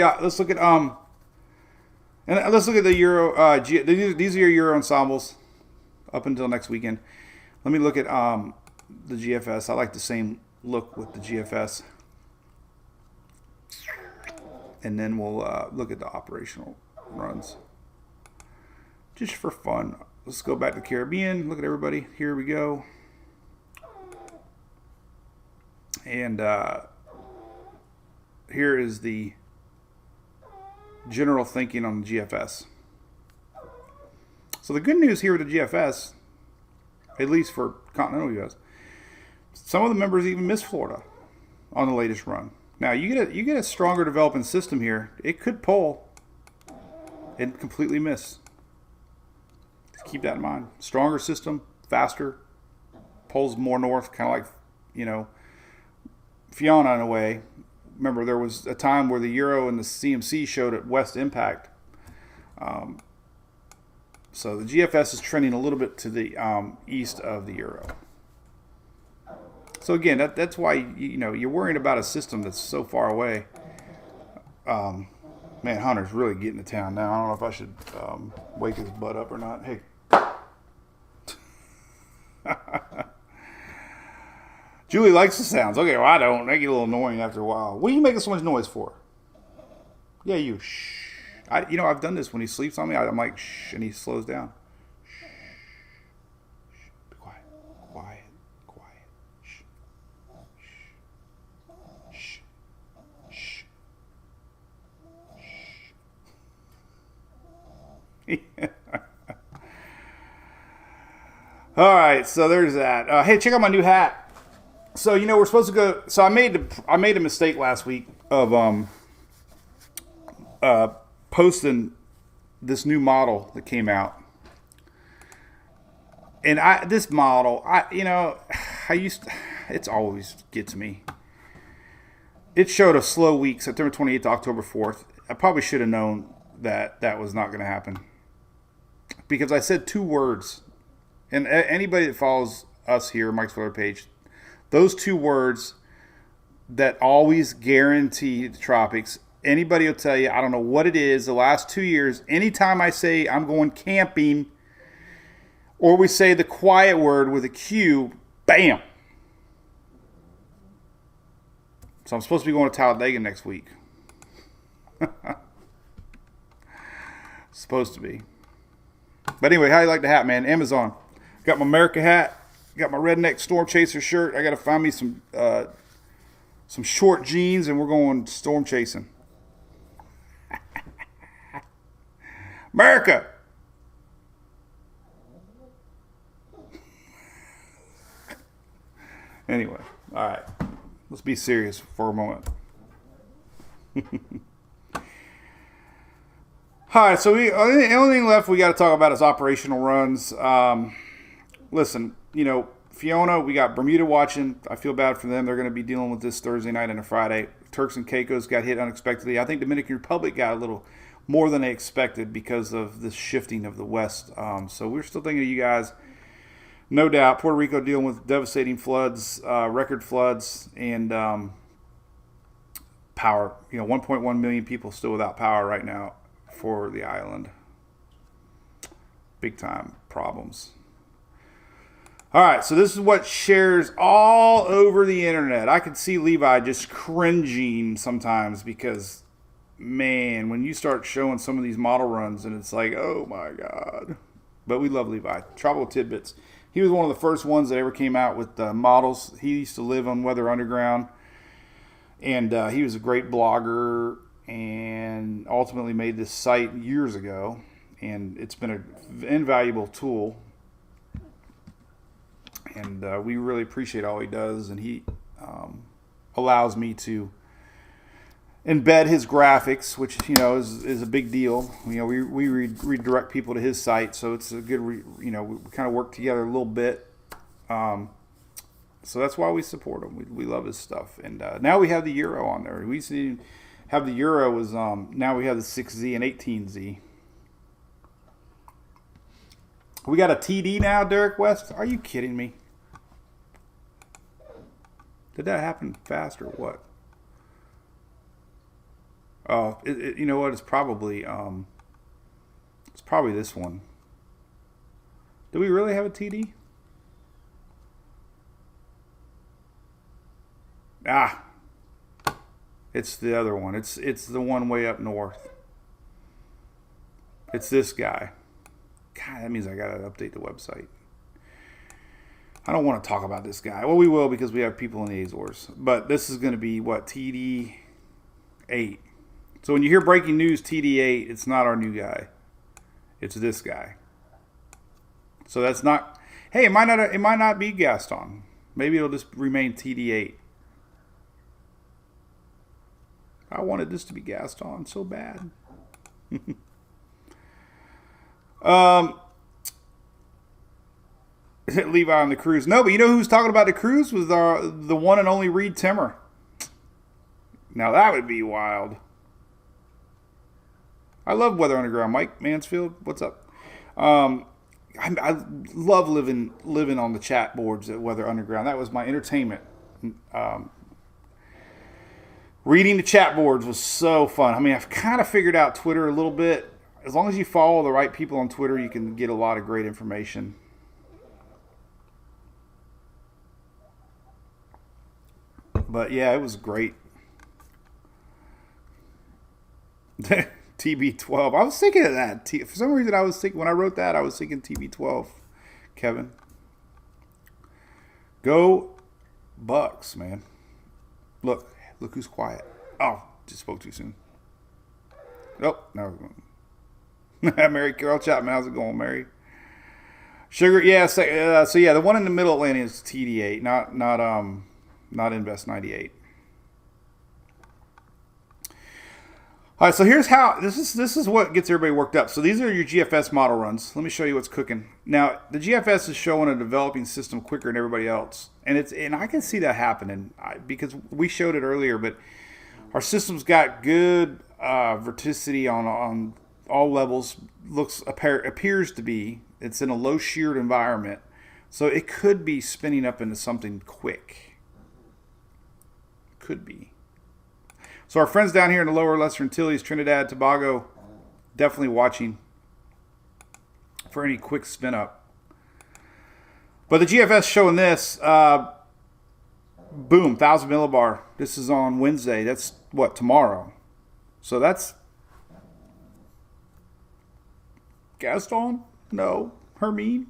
[SPEAKER 2] the Euro. These are your Euro ensembles up until next weekend. Let me look at the GFS. I like the same look with the GFS. And then we'll look at the operational runs. Just for fun. Let's go back to the Caribbean. Look at everybody. Here we go. And here is the general thinking on the GFS. So the good news here with the GFS, at least for continental U.S., some of the members even miss Florida on the latest run. Now you get a stronger developing system here. It could pull and completely miss. Just keep that in mind. Stronger system, faster, pulls more north, kind of like, you know, Fiona in a way. Remember, there was a time where the Euro and the CMC showed at west impact. So the GFS is trending a little bit to the east of the Euro. So again, that's why you're worrying about a system that's so far away. Man, Hunter's really getting to town now. I don't know if I should wake his butt up or not. Hey. Julie likes the sounds. Okay, well, I don't. They get a little annoying after a while. What are you making so much noise for? Yeah, you. Shh. I've done this when he sleeps on me. I'm like, shh, and he slows down. Shh. Shh. Be quiet. Quiet. Quiet. Shh. Shh. Shh. Shh. All right, so there's that. Hey, check out my new hat. So we're supposed to go. So I made a mistake last week of posting this new model that came out, and it always gets me. It showed a slow week, September 28th to October 4th. I probably should have known that was not going to happen, because I said two words, and anybody that follows us here, Mike's Weather page. Those two words that always guarantee the tropics. Anybody will tell you, I don't know what it is, the last 2 years, anytime I say I'm going camping, or we say the quiet word with a Q, bam. So I'm supposed to be going to Talladega next week. Supposed to be. But anyway, how you like the hat, man? Amazon. Got my America hat. Got my redneck storm chaser shirt. I got to find me some short jeans, and we're going storm chasing. America. Anyway, all right. Let's be serious for a moment. All right, so the only thing left we got to talk about is operational runs. Listen, Fiona, we got Bermuda watching. I feel bad for them. They're going to be dealing with this Thursday night and a Friday. Turks and Caicos got hit unexpectedly. I think Dominican Republic got a little more than they expected because of the shifting of the west. So we're still thinking of you guys. No doubt. Puerto Rico dealing with devastating floods, record floods, and power. 1.1 million people still without power right now for the island. Big time problems. All right, so this is what shares all over the internet. I could see Levi just cringing sometimes because, man, when you start showing some of these model runs and it's like, oh my God. But we love Levi. Travel Tidbits. He was one of the first ones that ever came out with models. He used to live on Weather Underground, and he was a great blogger and ultimately made this site years ago, and it's been an invaluable tool. And we really appreciate all he does, and he allows me to embed his graphics, which is a big deal. We redirect people to his site, so it's a good. We kind of work together a little bit. So that's why we support him. We love his stuff, and now we have the Euro on there. We used to have the Euro was now we have the 6Z and 18Z. We got a TD now, Derek West. Are you kidding me? Did that happen fast or what? Oh, you know what? It's probably this one. Do we really have a TD? It's the other one. It's the one way up north. It's this guy. God, that means I got to update the website. I don't want to talk about this guy. Well, we will because we have people in the Azores. But this is going to be, what, TD8. So when you hear breaking news TD8, it's not our new guy. It's this guy. So that's not... Hey, it might not be Gaston. Maybe it'll just remain TD8. I wanted this to be Gaston so bad. Levi on the cruise. No, but you know who's talking about the cruise was the one and only Reed Timmer. Now that would be wild. I love Weather Underground. Mike Mansfield, what's up? I love living on the chat boards at Weather Underground. That was my entertainment. Reading the chat boards was so fun. I mean, I've kind of figured out Twitter a little bit. As long as you follow the right people on Twitter, you can get a lot of great information. But yeah, it was great. TB12. I was thinking of that. For some reason, when I wrote that, I was thinking TB12. Kevin. Go Bucks, man. Look who's quiet. Oh, just spoke too soon. Nope, now we're going. Mary Carol Chapman, how's it going, Mary? Sugar, yeah. So yeah, the one in the Middle Atlantic is TD8, not Invest 98. All right, so here's how this is what gets everybody worked up. So these are your GFS model runs. Let me show you what's cooking. Now the GFS is showing a developing system quicker than everybody else, and I can see that happening because we showed it earlier. But our system's got good verticity on all levels. Appears to be. It's in a low sheared environment, so it could be spinning up into something quick. Could be. So our friends down here in the lower Lesser Antilles, Trinidad, Tobago, definitely watching for any quick spin up. But the GFS showing this, boom, 1,000 millibar. This is on Wednesday. That's what, tomorrow. So that's Gaston? No. Hermine?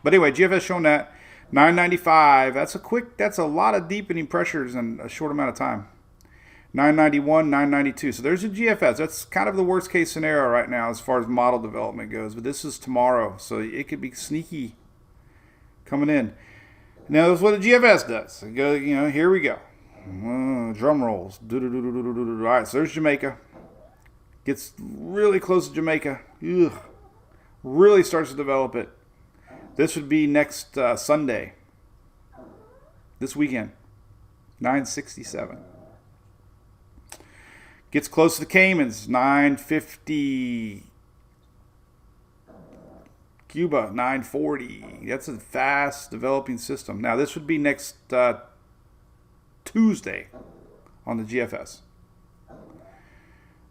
[SPEAKER 2] But anyway, GFS showing that 995. That's a lot of deepening pressures in a short amount of time. 991, 992. So there's a GFS. That's kind of the worst case scenario right now as far as model development goes. But this is tomorrow, so it could be sneaky coming in. Now that's what the GFS does. It goes, here we go. Drum rolls. All right, so there's Jamaica. Gets really close to Jamaica. Ugh. Really starts to develop it. This would be next Sunday. This weekend. 967. Gets close to the Caymans, 950. Cuba, 940. That's a fast developing system. Now, this would be next Tuesday on the GFS.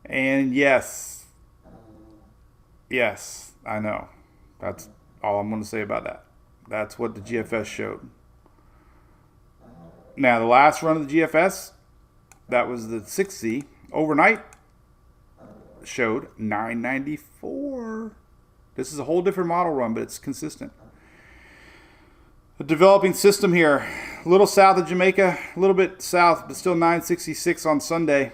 [SPEAKER 2] And yes, I know. That's all I'm going to say about that. That's what the GFS showed. Now, the last run of the GFS, that was the 6Z. Overnight showed 994. This is a whole different model run, but it's consistent. A developing system here. A little south of Jamaica, a little bit south, but still 966 on Sunday.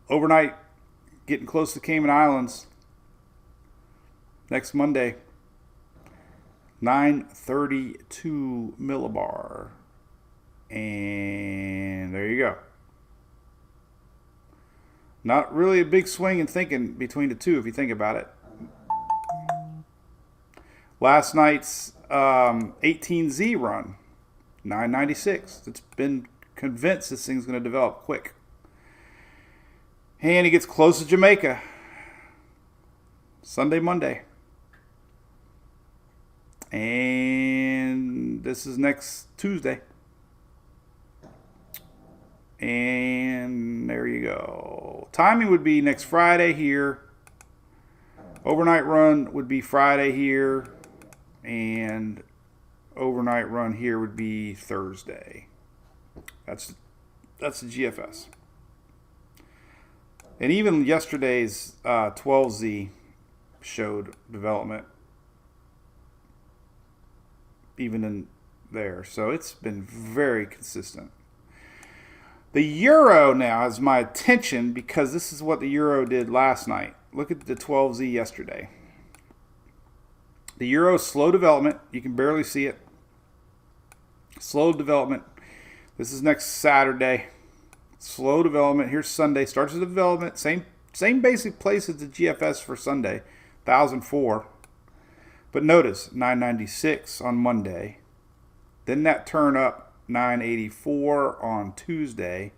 [SPEAKER 2] Overnight, getting close to Cayman Islands. Next Monday, 932 millibar. And there you go. Not really a big swing in thinking between the two if you think about it. Last night's 18Z run, 996. It's been convinced this thing's going to develop quick. And he gets close to Jamaica. Sunday, Monday. And this is next Tuesday. And there you go. Timing would be next Friday here. Overnight run would be Friday here. And overnight run here would be Thursday. That's the GFS. And even yesterday's 12Z showed development even in there. So it's been very consistent. The Euro now has my attention because this is what the Euro did last night. Look at the 12Z yesterday. The Euro slow development. You can barely see it. Slow development. This is next Saturday. Slow development. Here's Sunday. Starts the development. Same basic place as the GFS for Sunday. 1,004. But notice 996 on Monday. Then that turn up 984 on Tuesday.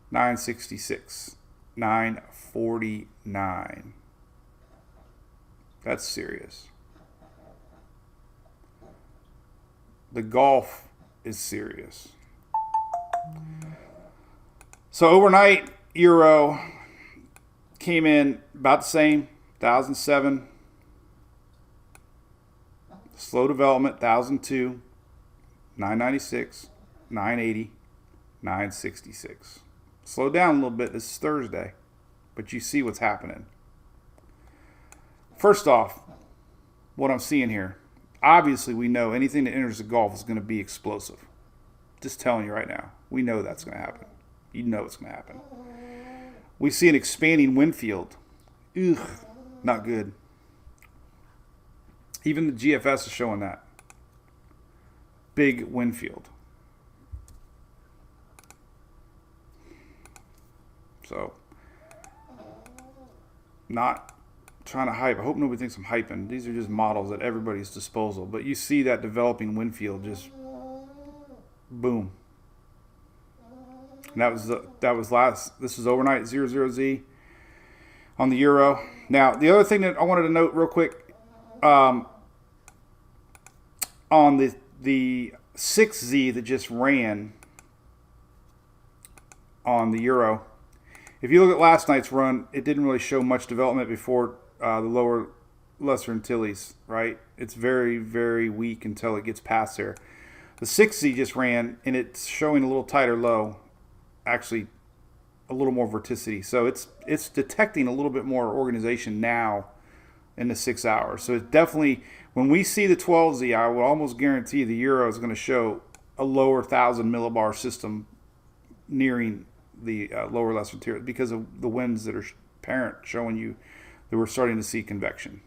[SPEAKER 2] 966. 949. That's serious. The Gulf is serious. So overnight, Euro came in about the same, 1,007. Slow development, 1,002. 996, 980, 966. Slow down a little bit. This is Thursday, but you see what's happening. First off, what I'm seeing here, obviously we know anything that enters the Gulf is going to be explosive. Just telling you right now, we know that's going to happen. You know it's going to happen. We see an expanding wind field. Ugh, not good. Even the GFS is showing that. Big wind field. So, not trying to hype. I hope nobody thinks I'm hyping. These are just models at everybody's disposal. But you see that developing wind field just boom. And that was last. This was overnight 00Z on the Euro. Now the other thing that I wanted to note real quick, on the 6Z that just ran on the Euro. If you look at last night's run, it didn't really show much development before the lower Lesser Antilles, right? It's very, very weak until it gets past there. The 6Z just ran, and it's showing a little tighter low, actually a little more vorticity. So it's detecting a little bit more organization now in the 6 hours. So it's definitely, when we see the 12Z, I will almost guarantee the Euro is going to show a lower 1,000 millibar system nearing the lower Lesser Antilles because of the winds that are apparent, showing you that we're starting to see convection.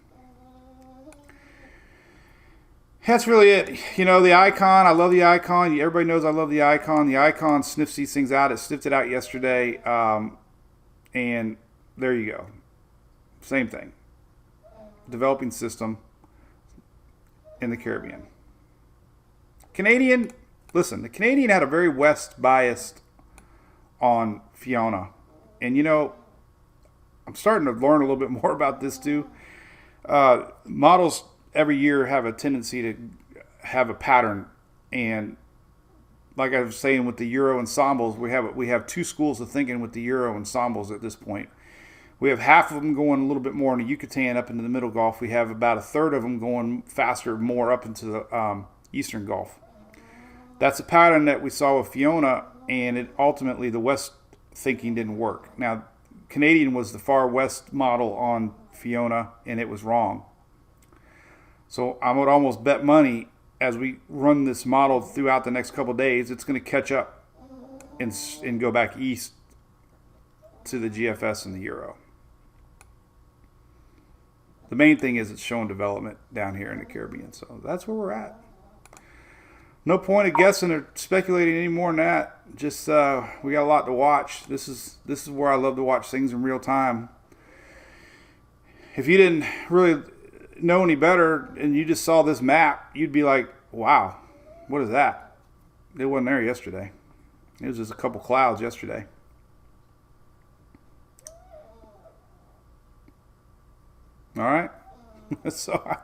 [SPEAKER 2] That's really it. You know, the icon, I love the icon. Everybody knows I love the icon. The icon sniffs these things out. It sniffed it out yesterday. And there you go. Same thing. Developing system in the Caribbean. Canadian, listen, the Canadian had a very west biased on Fiona. And, you know, I'm starting to learn a little bit more about this too. Models every year have a tendency to have a pattern. And like I was saying with the Euro ensembles, we have two schools of thinking with the Euro ensembles at this point. We have half of them going a little bit more in the Yucatan up into the Middle Gulf. We have about a third of them going faster, more up into the Eastern Gulf. That's a pattern that we saw with Fiona, and it ultimately the West thinking didn't work. Now, Canadian was the far West model on Fiona, and it was wrong. So I would almost bet money as we run this model throughout the next couple of days, it's going to catch up and go back east to the GFS and the Euro. The main thing is it's showing development down here in the Caribbean. So that's where we're at. No point of guessing or speculating any more than that. Just we got a lot to watch. This is where I love to watch things in real time. If you didn't really know any better and you just saw this map, you'd be like, wow, what is that? It wasn't there yesterday. It was just a couple clouds yesterday. All right. So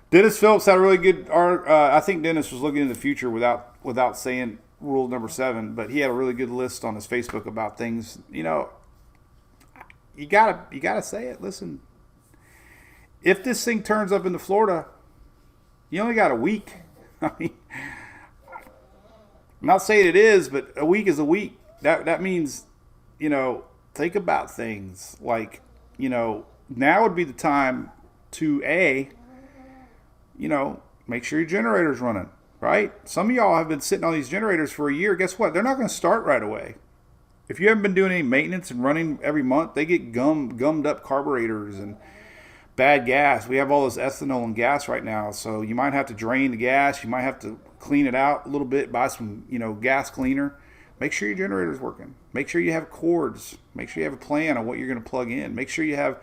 [SPEAKER 2] Dennis Phillips had a really good I think Dennis was looking in the future without saying rule number 7, but he had a really good list on his Facebook about things. You know, you gotta say it. Listen, if this thing turns up into Florida, you only got a week. I mean, I'm not saying it is, but a week is a week. That means, think about things like, now would be the time to make sure your generator's running, right? Some of y'all have been sitting on these generators for a year. Guess what? They're not going to start right away. If you haven't been doing any maintenance and running every month, they get gummed up carburetors and bad gas. We have all this ethanol and gas right now, so you might have to drain the gas. You might have to clean it out a little bit, buy some, gas cleaner. Make sure your generator's working. Make sure you have cords. Make sure you have a plan on what you're going to plug in. Make sure you have,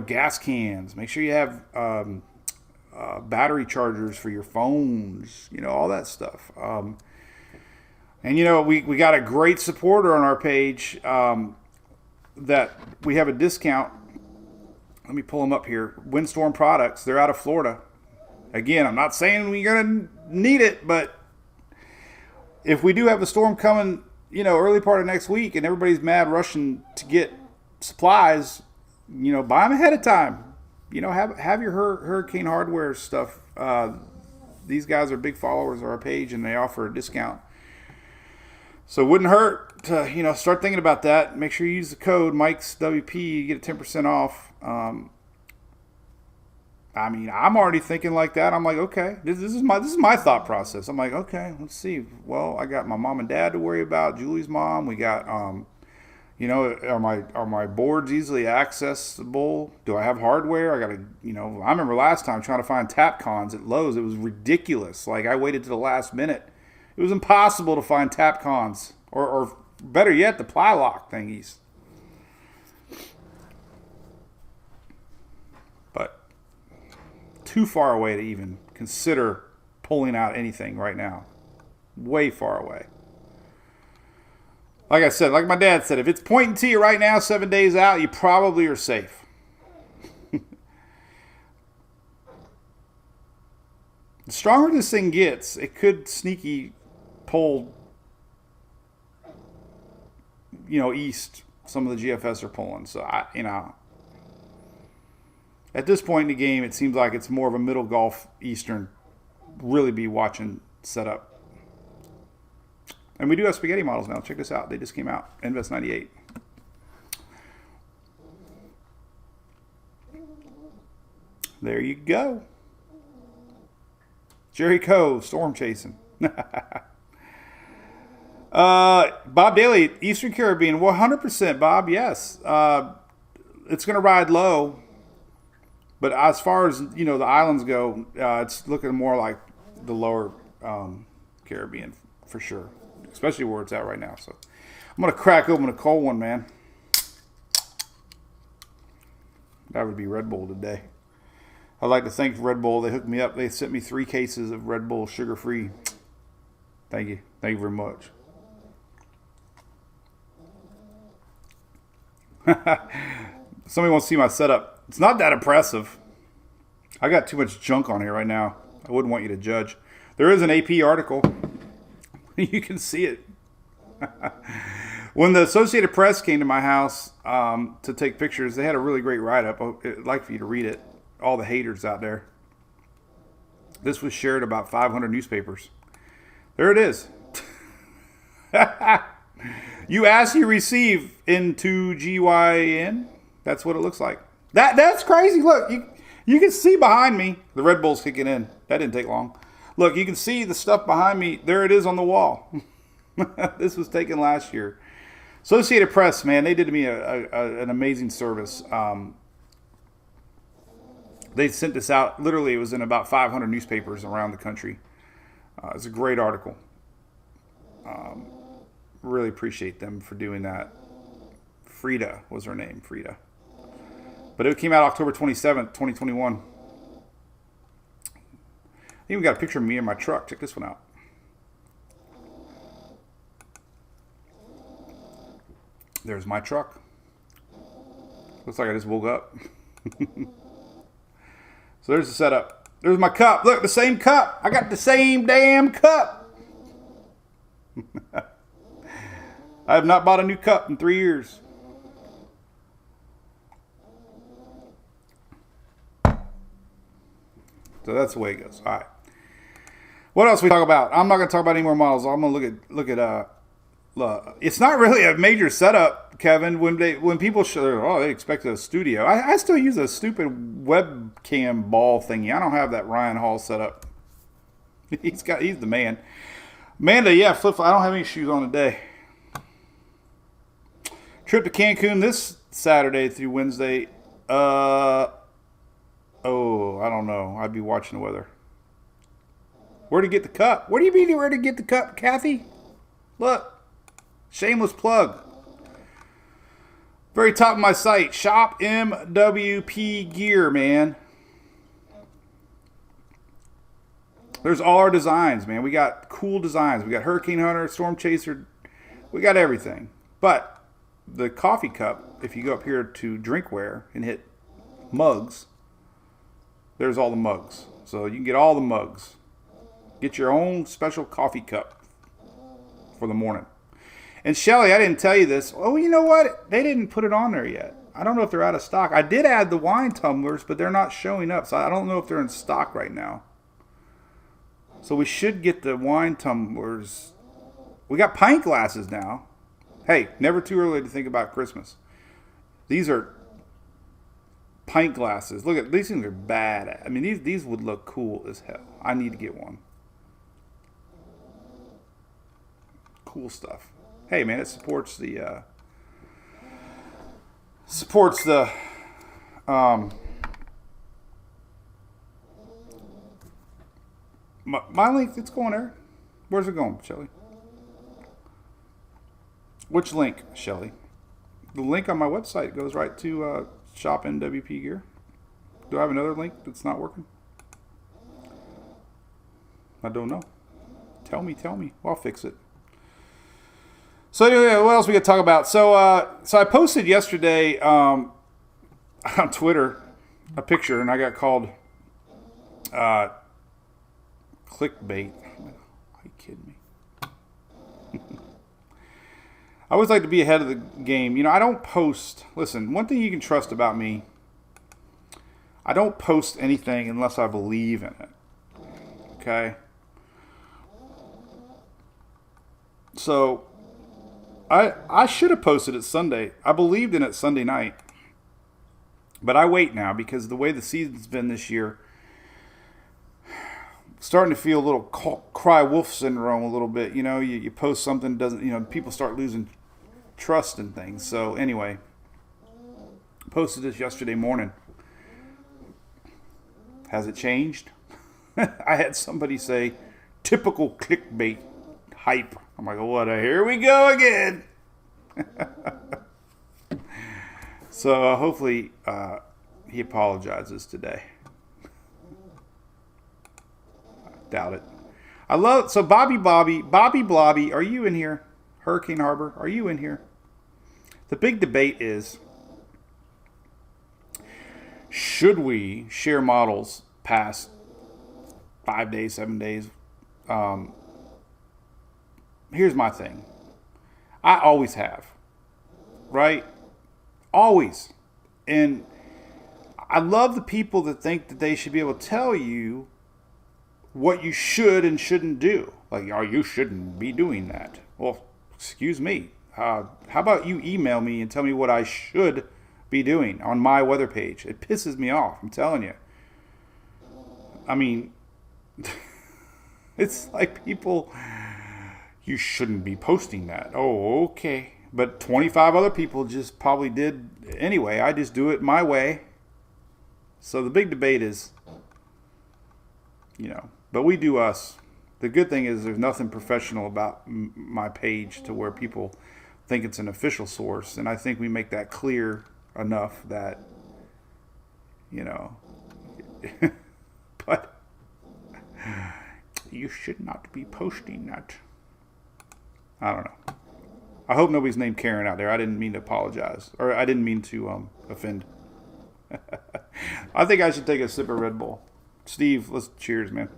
[SPEAKER 2] gas cans. Make sure you have battery chargers for your phones. All that stuff. And we got a great supporter on our page that we have a discount. Let me pull them up here. Windstorm Products. They're out of Florida. Again, I'm not saying we're going to need it, but if we do have a storm coming, early part of next week and everybody's mad rushing to get supplies, buy them ahead of time. Have your hurricane hardware stuff. These guys are big followers of our page and they offer a discount. So it wouldn't hurt to, start thinking about that. Make sure you use the code Mike's WP. You get 10% off. I'm already thinking like that. I'm like, okay, this is my thought process. I'm like, okay, let's see. Well, I got my mom and dad to worry about. Julie's mom. We got, are my boards easily accessible? Do I have hardware? I got to, I remember last time trying to find tap cons at Lowe's. It was ridiculous. Like I waited to the last minute. It was impossible to find tap cons, or better yet, the ply lock thingies. But too far away to even consider pulling out anything right now. Way far away. Like I said, like my dad said, if it's pointing to you right now, 7 days out, you probably are safe. The stronger this thing gets, it could sneaky pull, east. Some of the GFS are pulling. So, at this point in the game, it seems like it's more of a middle Gulf Eastern really be watching setup. And we do have spaghetti models now. Check this out. They just came out. Invest 98. There you go. Jerry Coe, storm chasing. Bob Daly, Eastern Caribbean, 100%, Bob, yes. It's going to ride low, but as far as, the islands go, it's looking more like the lower Caribbean for sure, especially where it's at right now. So I'm going to crack open a cold one, man. That would be Red Bull today. I'd like to thank Red Bull. They hooked me up. They sent me 3 cases of Red Bull sugar-free. Thank you. Thank you very much. Somebody wants to see my setup. It's not that impressive. I got too much junk on here right now. I wouldn't want you to judge. There is an AP article. You can see it. When the Associated Press came to my house to take pictures, they had a really great write-up. I'd like for you to read it. All the haters out there. This was shared about 500 newspapers. There it is. You ask, you receive into GYN. That's what it looks like. That's crazy. Look, you can see behind me. The Red Bull's kicking in. That didn't take long. Look, you can see the stuff behind me. There it is on the wall. This was taken last year. Associated Press, man, they did me an amazing service. They sent this out. Literally, it was in about 500 newspapers around the country. It's a great article. Really appreciate them for doing that. Frida was her name, Frida. But it came out October 27th, 2021. I think we got a picture of me in my truck. Check this one out. There's my truck. Looks like I just woke up. So there's the setup. There's my cup. Look, the same cup. I got the same damn cup. I have not bought a new cup in 3 years. So that's the way it goes. All right. What else we talk about? I'm not going to talk about any more models. I'm going to look at it's not really a major setup, Kevin. When people show, they expect a studio. I still use a stupid webcam ball thingy. I don't have that Ryan Hall setup. He's the man. Amanda, yeah, flip. I don't have any shoes on today. Trip to Cancun this Saturday through Wednesday. I don't know. I'd be watching the weather. Where to get the cup? What do you mean where to get the cup, Kathy? Look. Shameless plug. Very top of my site. Shop MWP Gear, man. There's all our designs, man. We got cool designs. We got Hurricane Hunter, Storm Chaser. We got everything. But the coffee cup, if you go up here to drinkware and hit mugs, there's all the mugs. So you can get all the mugs. Get your own special coffee cup for the morning. And Shelly, I didn't tell you this. Oh, you know what? They didn't put it on there yet. I don't know if they're out of stock. I did add the wine tumblers, but they're not showing up. So I don't know if they're in stock right now. So we should get the wine tumblers. We got pint glasses now. Hey, never too early to think about Christmas. These are pint glasses. Look at these things are bad. I mean, these would look cool as hell. I need to get one. Cool stuff. Hey man, it supports the my link. It's going there. Where's it going, Shelly? Which link, Shelly? The link on my website goes right to Shop NWP Gear. Do I have another link that's not working? I don't know. Tell me. Well, I'll fix it. So anyway, what else we got to talk about? So I posted yesterday on Twitter a picture, and I got called clickbait. Are you kidding me? I always like to be ahead of the game. You know, I don't post. Listen, one thing you can trust about me, I don't post anything unless I believe in it. Okay? So I should have posted it Sunday. I believed in it Sunday night. But I wait now because the way the season's been this year, starting to feel a little cry wolf syndrome a little bit. You know, you post something, doesn't, people start losing trust in things. So anyway, posted this yesterday morning. Has it changed? I had somebody say, typical clickbait hype. I'm like, what? Here we go again. So hopefully he apologizes today. I doubt it. So Bobby Blobby, are you in here? Hurricane Harbor, are you in here? The big debate is, should we share models past 5 days, 7 days? Here's my thing. I always have. Right? Always. And I love the people that think that they should be able to tell you what you should and shouldn't do. Like, oh, you shouldn't be doing that. Well, excuse me. How about you email me and tell me what I should be doing on my weather page? It pisses me off. I'm telling you. I mean, it's like people... You shouldn't be posting that. Oh, okay. But 25 other people just probably did anyway. I just do it my way. So the big debate is, but we do us. The good thing is there's nothing professional about my page to where people think it's an official source. And I think we make that clear enough that, but you should not be posting that. I don't know. I hope nobody's named Karen out there. I didn't mean to apologize. Or I didn't mean to offend. I think I should take a sip of Red Bull. Steve, let's cheers, man.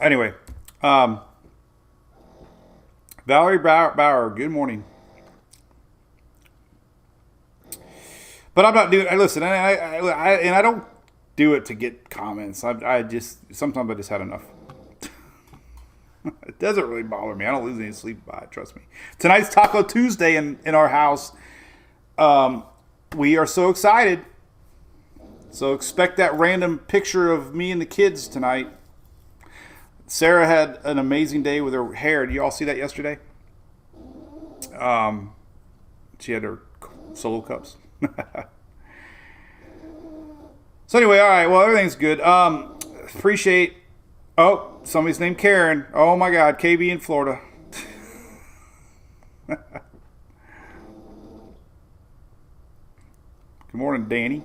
[SPEAKER 2] Anyway. Valerie Bauer, good morning. But I'm not doing... Listen, I don't do it to get comments. Sometimes I just had enough. It doesn't really bother me. I don't lose any sleep by it, trust me. Tonight's Taco Tuesday in our house. We are so excited. So expect that random picture of me and the kids tonight. Sarah had an amazing day with her hair. Did you all see that yesterday? She had her solo cups. So anyway, all right. Well, everything's good. Appreciate. Oh, somebody's named Karen. Oh my God, KB in Florida. Good morning, Danny.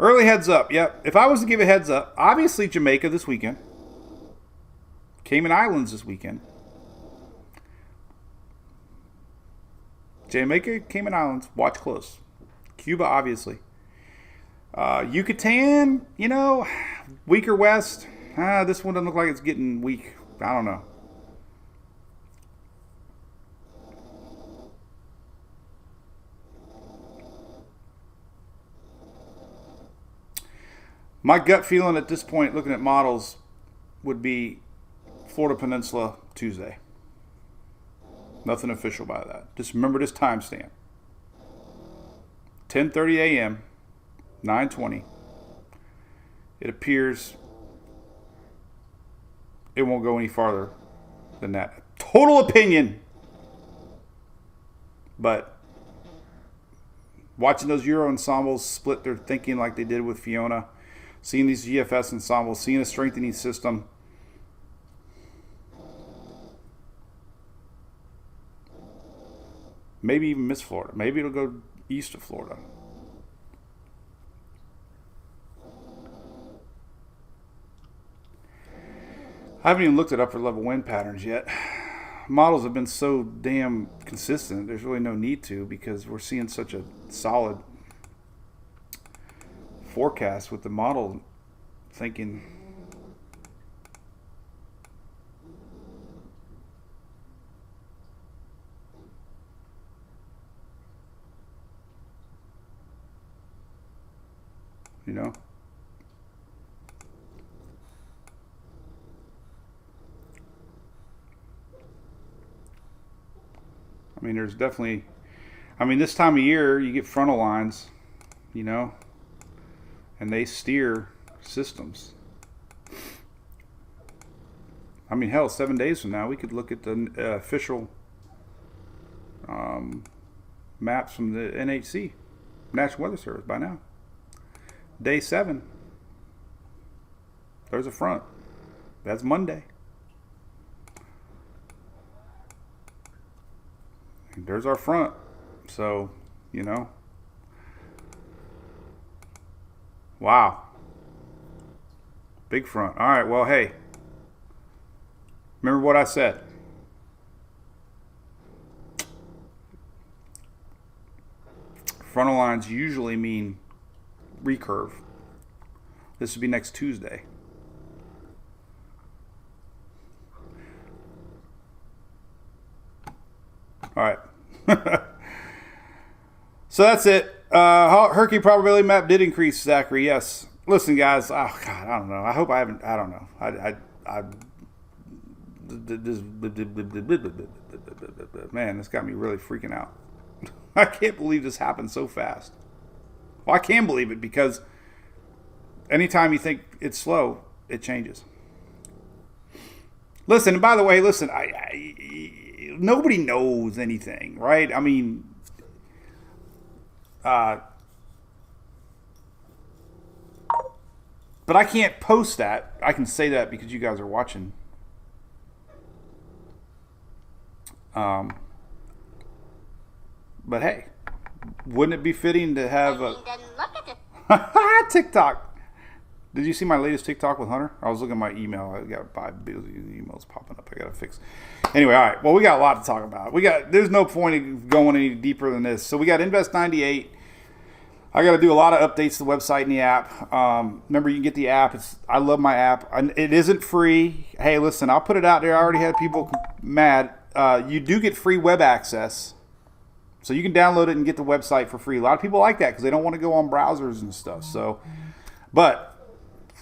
[SPEAKER 2] Early heads up. Yep. If I was to give a heads up, obviously Jamaica this weekend. Cayman Islands this weekend. Jamaica, Cayman Islands. Watch close. Cuba, obviously. Yucatan, weaker west. This one doesn't look like it's getting weak. I don't know. My gut feeling at this point, looking at models, would be Florida Peninsula Tuesday. Nothing official by that. Just remember this timestamp. 10:30 a.m., 9:20. It appears it won't go any farther than that. Total opinion. But watching those Euro ensembles split their thinking like they did with Fiona, seeing these GFS ensembles, seeing a strengthening system, maybe even miss Florida. Maybe it'll go east of Florida. I haven't even looked at upper level wind patterns yet. Models have been so damn consistent, there's really no need to, because we're seeing such a solid forecast with the model thinking. I mean, there's definitely, this time of year, you get frontal lines, and they steer systems. Hell, 7 days from now, we could look at the official maps from the NHC, National Weather Service, by now. Day 7, there's a front. That's Monday. There's our front. So, wow. Big front. All right, well, hey. Remember what I said. Frontal lines usually mean recurve. This would be next Tuesday. All right. So that's it. Herky probability map did increase, Zachary. Yes. Listen, guys. Oh God, I don't know. I hope I haven't. I don't know. Man, this got me really freaking out. I can't believe this happened so fast. Well, I can believe it because anytime you think it's slow, it changes. Listen, and by the way, nobody knows anything, right? But I can't post that. I can say that because you guys are watching. But hey, wouldn't it be fitting to have a TikTok? Did you see my latest TikTok with Hunter? I was looking at my email. I got 5 billion emails popping up. I got to fix. Anyway, all right. Well, we got a lot to talk about. There's no point in going any deeper than this. So we got Invest 98. I got to do a lot of updates to the website and the app. Remember, you can get the app. I love my app. It isn't free. Hey, listen, I'll put it out there. I already had people mad. You do get free web access. So you can download it and get the website for free. A lot of people like that because they don't want to go on browsers and stuff. So, but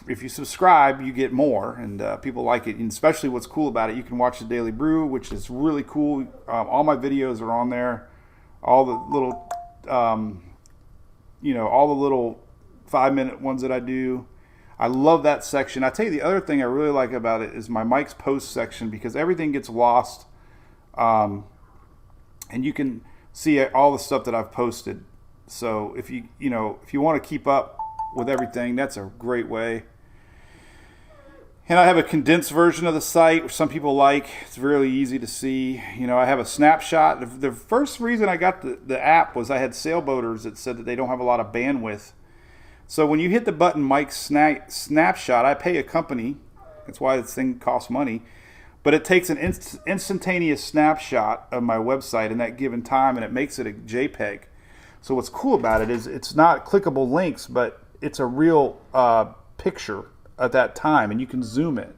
[SPEAKER 2] if you subscribe, you get more, and people like it. And especially what's cool about it, you can watch the Daily Brew, which is really cool. All my videos are on there. All the little, all the little 5-minute ones that I do. I love that section. I tell you, the other thing I really like about it is my Mike's Post section, because everything gets lost, and you can see all the stuff that I've posted. So if you want to keep up with everything, that's a great way. And I have a condensed version of the site, which some people like. It's really easy to see. I have a snapshot. The first reason I got the app was I had sailboaters that said that they don't have a lot of bandwidth. So when you hit the button Mike's Snapshot, I pay a company. That's why this thing costs money. But it takes an instantaneous snapshot of my website in that given time, and it makes it a JPEG. So what's cool about it is it's not clickable links, but it's a real picture at that time, and you can zoom it.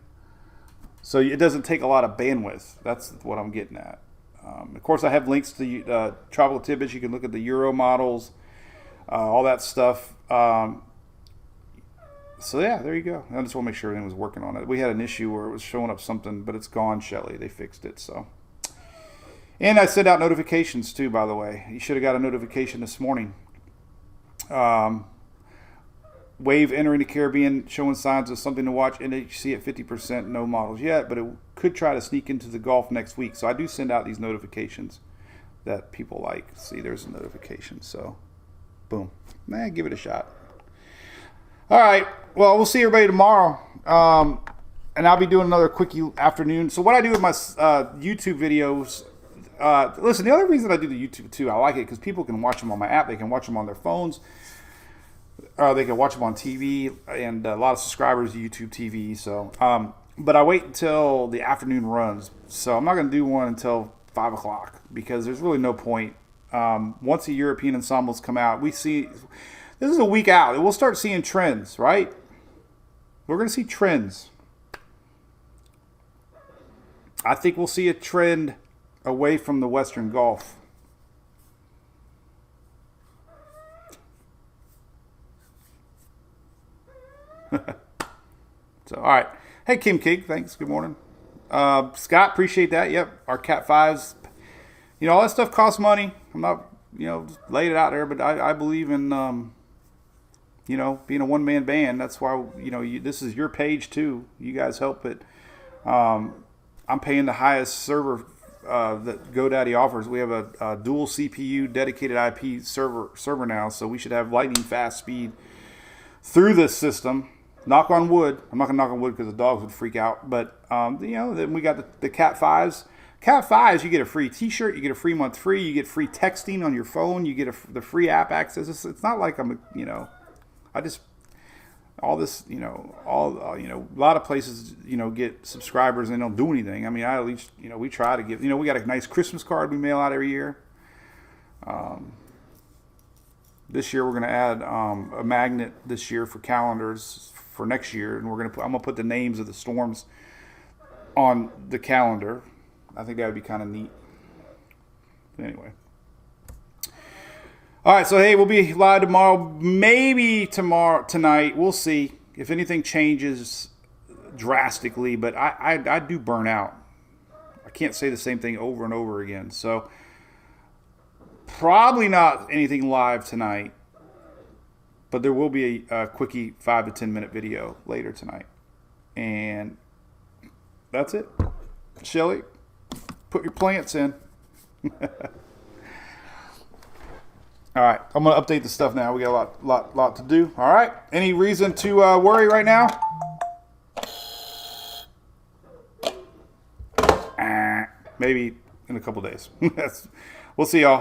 [SPEAKER 2] So it doesn't take a lot of bandwidth. That's what I'm getting at. Of course, I have links to Tropical Tidbits. You can look at the Euro models, all that stuff. So yeah, there you go. I just want to make sure everything was working on it. We had an issue where it was showing up something, but it's gone, Shelly. They fixed it. So, and I sent out notifications too, by the way. You should have got a notification this morning. Wave entering the Caribbean, showing signs of something to watch. NHC at 50%, no models yet, but it could try to sneak into the Gulf next week. So I do send out these notifications that people like. See, there's a notification. So, boom. Give it a shot. All right. Well, we'll see everybody tomorrow. And I'll be doing another quickie afternoon. So what I do with my YouTube videos, listen, the other reason I do the YouTube too, I like it because people can watch them on my app. They can watch them on their phones. They can watch them on TV, and a lot of subscribers to YouTube TV. So, but I wait until the afternoon runs. So I'm not going to do one until 5 o'clock because there's really no point. Once the European ensembles come out, we see this is a week out. We'll start seeing trends, right? We're going to see trends. I think we'll see a trend away from the Western Gulf. So, all right. Hey, Kim Keek, thanks. Good morning. Scott, appreciate that. Yep, our Cat 5s. All that stuff costs money. I'm not, just laying it out there, but I believe in, being a one-man band. That's why, this is your page, too. You guys help it. I'm paying the highest server that GoDaddy offers. We have a dual CPU dedicated IP server now, so we should have lightning fast speed through this system. Knock on wood. I'm not going to knock on wood because the dogs would freak out. But, then we got the Cat 5s. Cat 5s, you get a free t-shirt. You get a free month free. You get free texting on your phone. You get the free app access. It's not like I'm, all this, a lot of places, get subscribers and they don't do anything. I mean, I at least, we try to give, we got a nice Christmas card we mail out every year. This year we're going to add a magnet this year for calendars for next year, and I'm going to put the names of the storms on the calendar. I think that would be kind of neat. But anyway. All right, so hey, we'll be live tomorrow, maybe tonight. We'll see if anything changes drastically, but I do burn out. I can't say the same thing over and over again. So probably not anything live tonight, but there will be a quickie 5 to 10 minute video later tonight. And that's it. Shelly, put your plants in. All right, I'm going to update the stuff now. We got a lot to do. All right, any reason to worry right now? Maybe in a couple days. We'll see y'all.